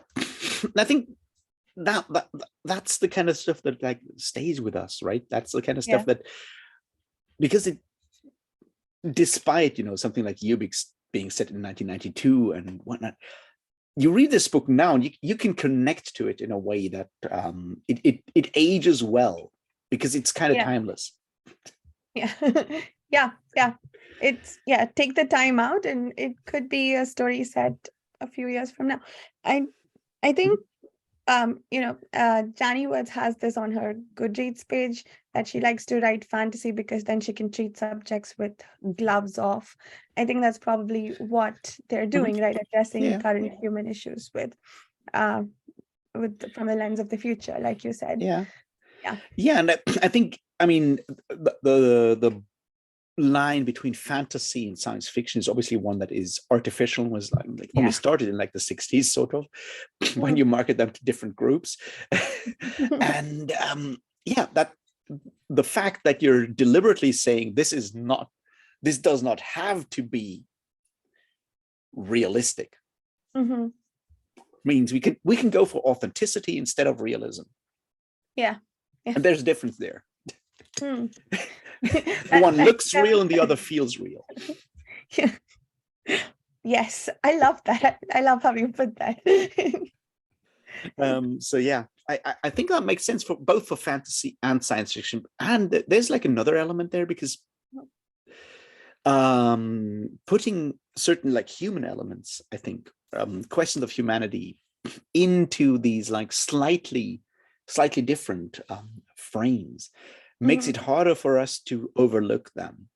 think that's the kind of stuff that like stays with us, right? That's the kind of stuff that, because it, despite something like Ubix being set in 1992 and whatnot, you read this book now and you can connect to it in a way that it ages well, because it's kind of timeless.
It's take the time out, and it could be a story set a few years from now. I think Jani Woods has this on her Goodreads page that she likes to write fantasy because then she can treat subjects with gloves off. I think that's probably what they're doing, right? Addressing
Yeah.
current human issues with from the lens of the future, like you said.
Yeah.
Yeah.
Yeah, and I think, I mean, the line between fantasy and science fiction is obviously one that is artificial, was like only started in like the 60s, sort of, when you market them to different groups. And that the fact that you're deliberately saying this does not have to be realistic means we can go for authenticity instead of realism.
Yeah.
And there's a difference there.
That
one looks real and the other feels real.
Yeah. Yes, I love that. I love how you put that.
So yeah, I think that makes sense for both for fantasy and science fiction. And there's like another element there, because putting certain like human elements, I think, questions of humanity into these like slightly different frames makes it harder for us to overlook them.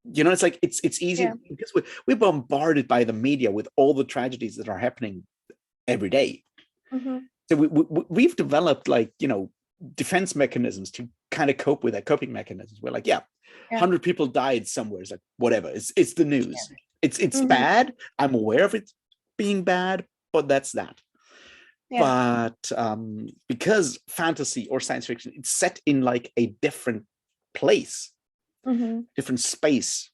You know, it's like it's easy because we're bombarded by the media with all the tragedies that are happening every day. So we've developed, like, you know, defense mechanisms to kind of cope with that, coping mechanisms. We're like, 100 people died somewhere. It's like, whatever. It's the news. It's bad. I'm aware of it being bad, but that's that. But because fantasy or science fiction, it's set in like a different place, different space,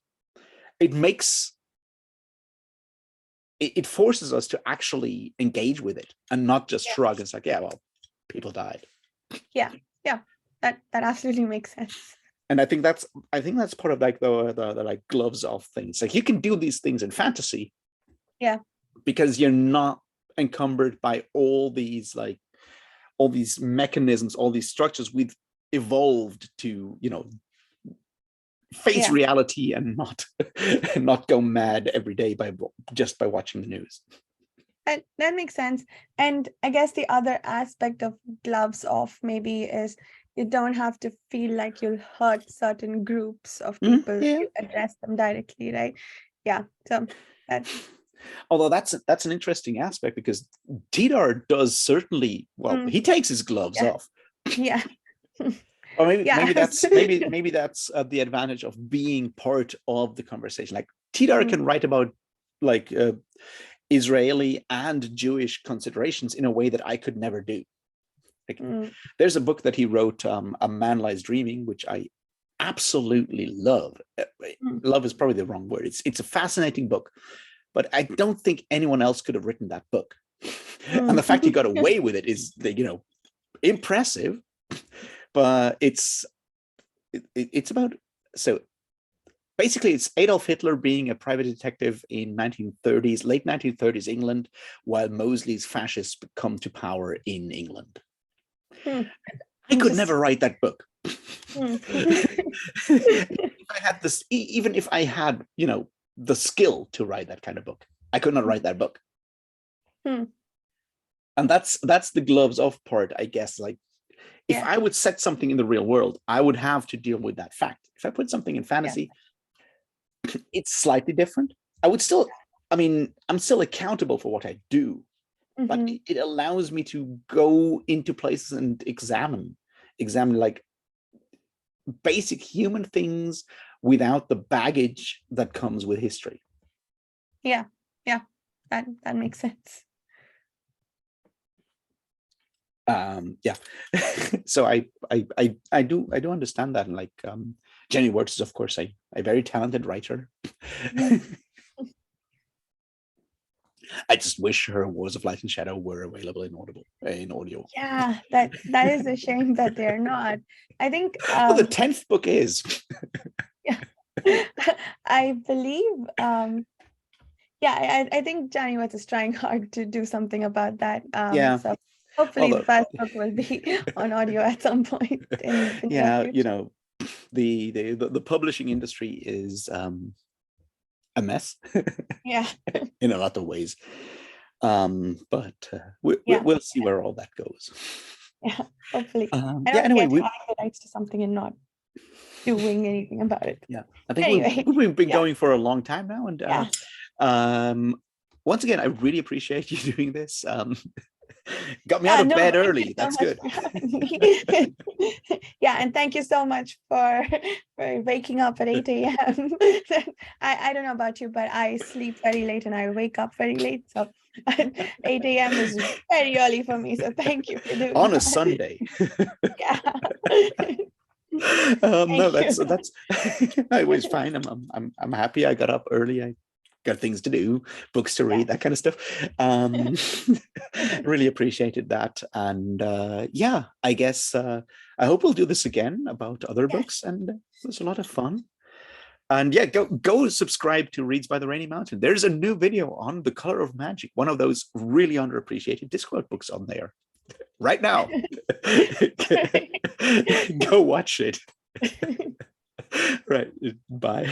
it forces us to actually engage with it and not just shrug. It's like, well, people died.
That absolutely makes sense.
And I think that's part of like the like gloves off things. Like, you can do these things in fantasy, because you're not encumbered by all these mechanisms, all these structures we've evolved to, you know, face reality and not go mad every day by watching the news.
That makes sense. And I guess the other aspect of gloves off maybe is you don't have to feel like you'll hurt certain groups of people if you address them directly, right? So that,
although that's an interesting aspect, because Tidhar does certainly, he takes his gloves off. Or maybe that's the advantage of being part of the conversation. Like, Tidhar can write about like Israeli and Jewish considerations in a way that I could never do. Like, there's a book that he wrote, A Man Lies Dreaming, which I absolutely love. Love is probably the wrong word. It's a fascinating book, but I don't think anyone else could have written that book. And the fact he got away with it is, you know, impressive. But it's about, so basically it's Adolf Hitler being a private detective in late 1930s England, while Mosley's fascists come to power in England. I could never write that book. If I had this, even if I had, you know, the skill to write that kind of book, I could not write that book. And that's the gloves off part, I guess. Like, if I would set something in the real world, I would have to deal with that fact. If I put something in fantasy, it's slightly different. I'm still accountable for what I do, but it allows me to go into places and examine like basic human things without the baggage that comes with history.
That makes sense.
So I do understand that. And like, Jenny Wirtz is, of course, a very talented writer. I just wish her Wars of Light and Shadow were available in audio.
That is a shame that they're not. I think
well, the 10th book is.
I believe I think Johnny Watts is trying hard to do something about that. So hopefully the first book will be on audio at some point.
You know, the publishing industry is a mess. In a lot of ways. But we'll see where all that goes.
Yeah, hopefully.
Anyway,
having the rights to something and not doing anything about it.
Yeah, I think
anyway,
we've been going for a long time now, and once again, I really appreciate you doing this. Got me out of bed early. That's good.
Yeah, and thank you so much for waking up at 8 a.m. I don't know about you, but I sleep very late and I wake up very late. So 8 a.m. is very early for me. So thank you for doing
on
that.
a Sunday.
Yeah.
No, that's it was fine. I'm happy I got up early. I got things to do, books to read, that kind of stuff. Really appreciated that. And I guess I hope we'll do this again about other books. And it was a lot of fun. And go subscribe to Reads by the Rainy Mountain. There's a new video on The Color of Magic, one of those really underappreciated Discworld books on there right now. Go watch it. Right. Bye.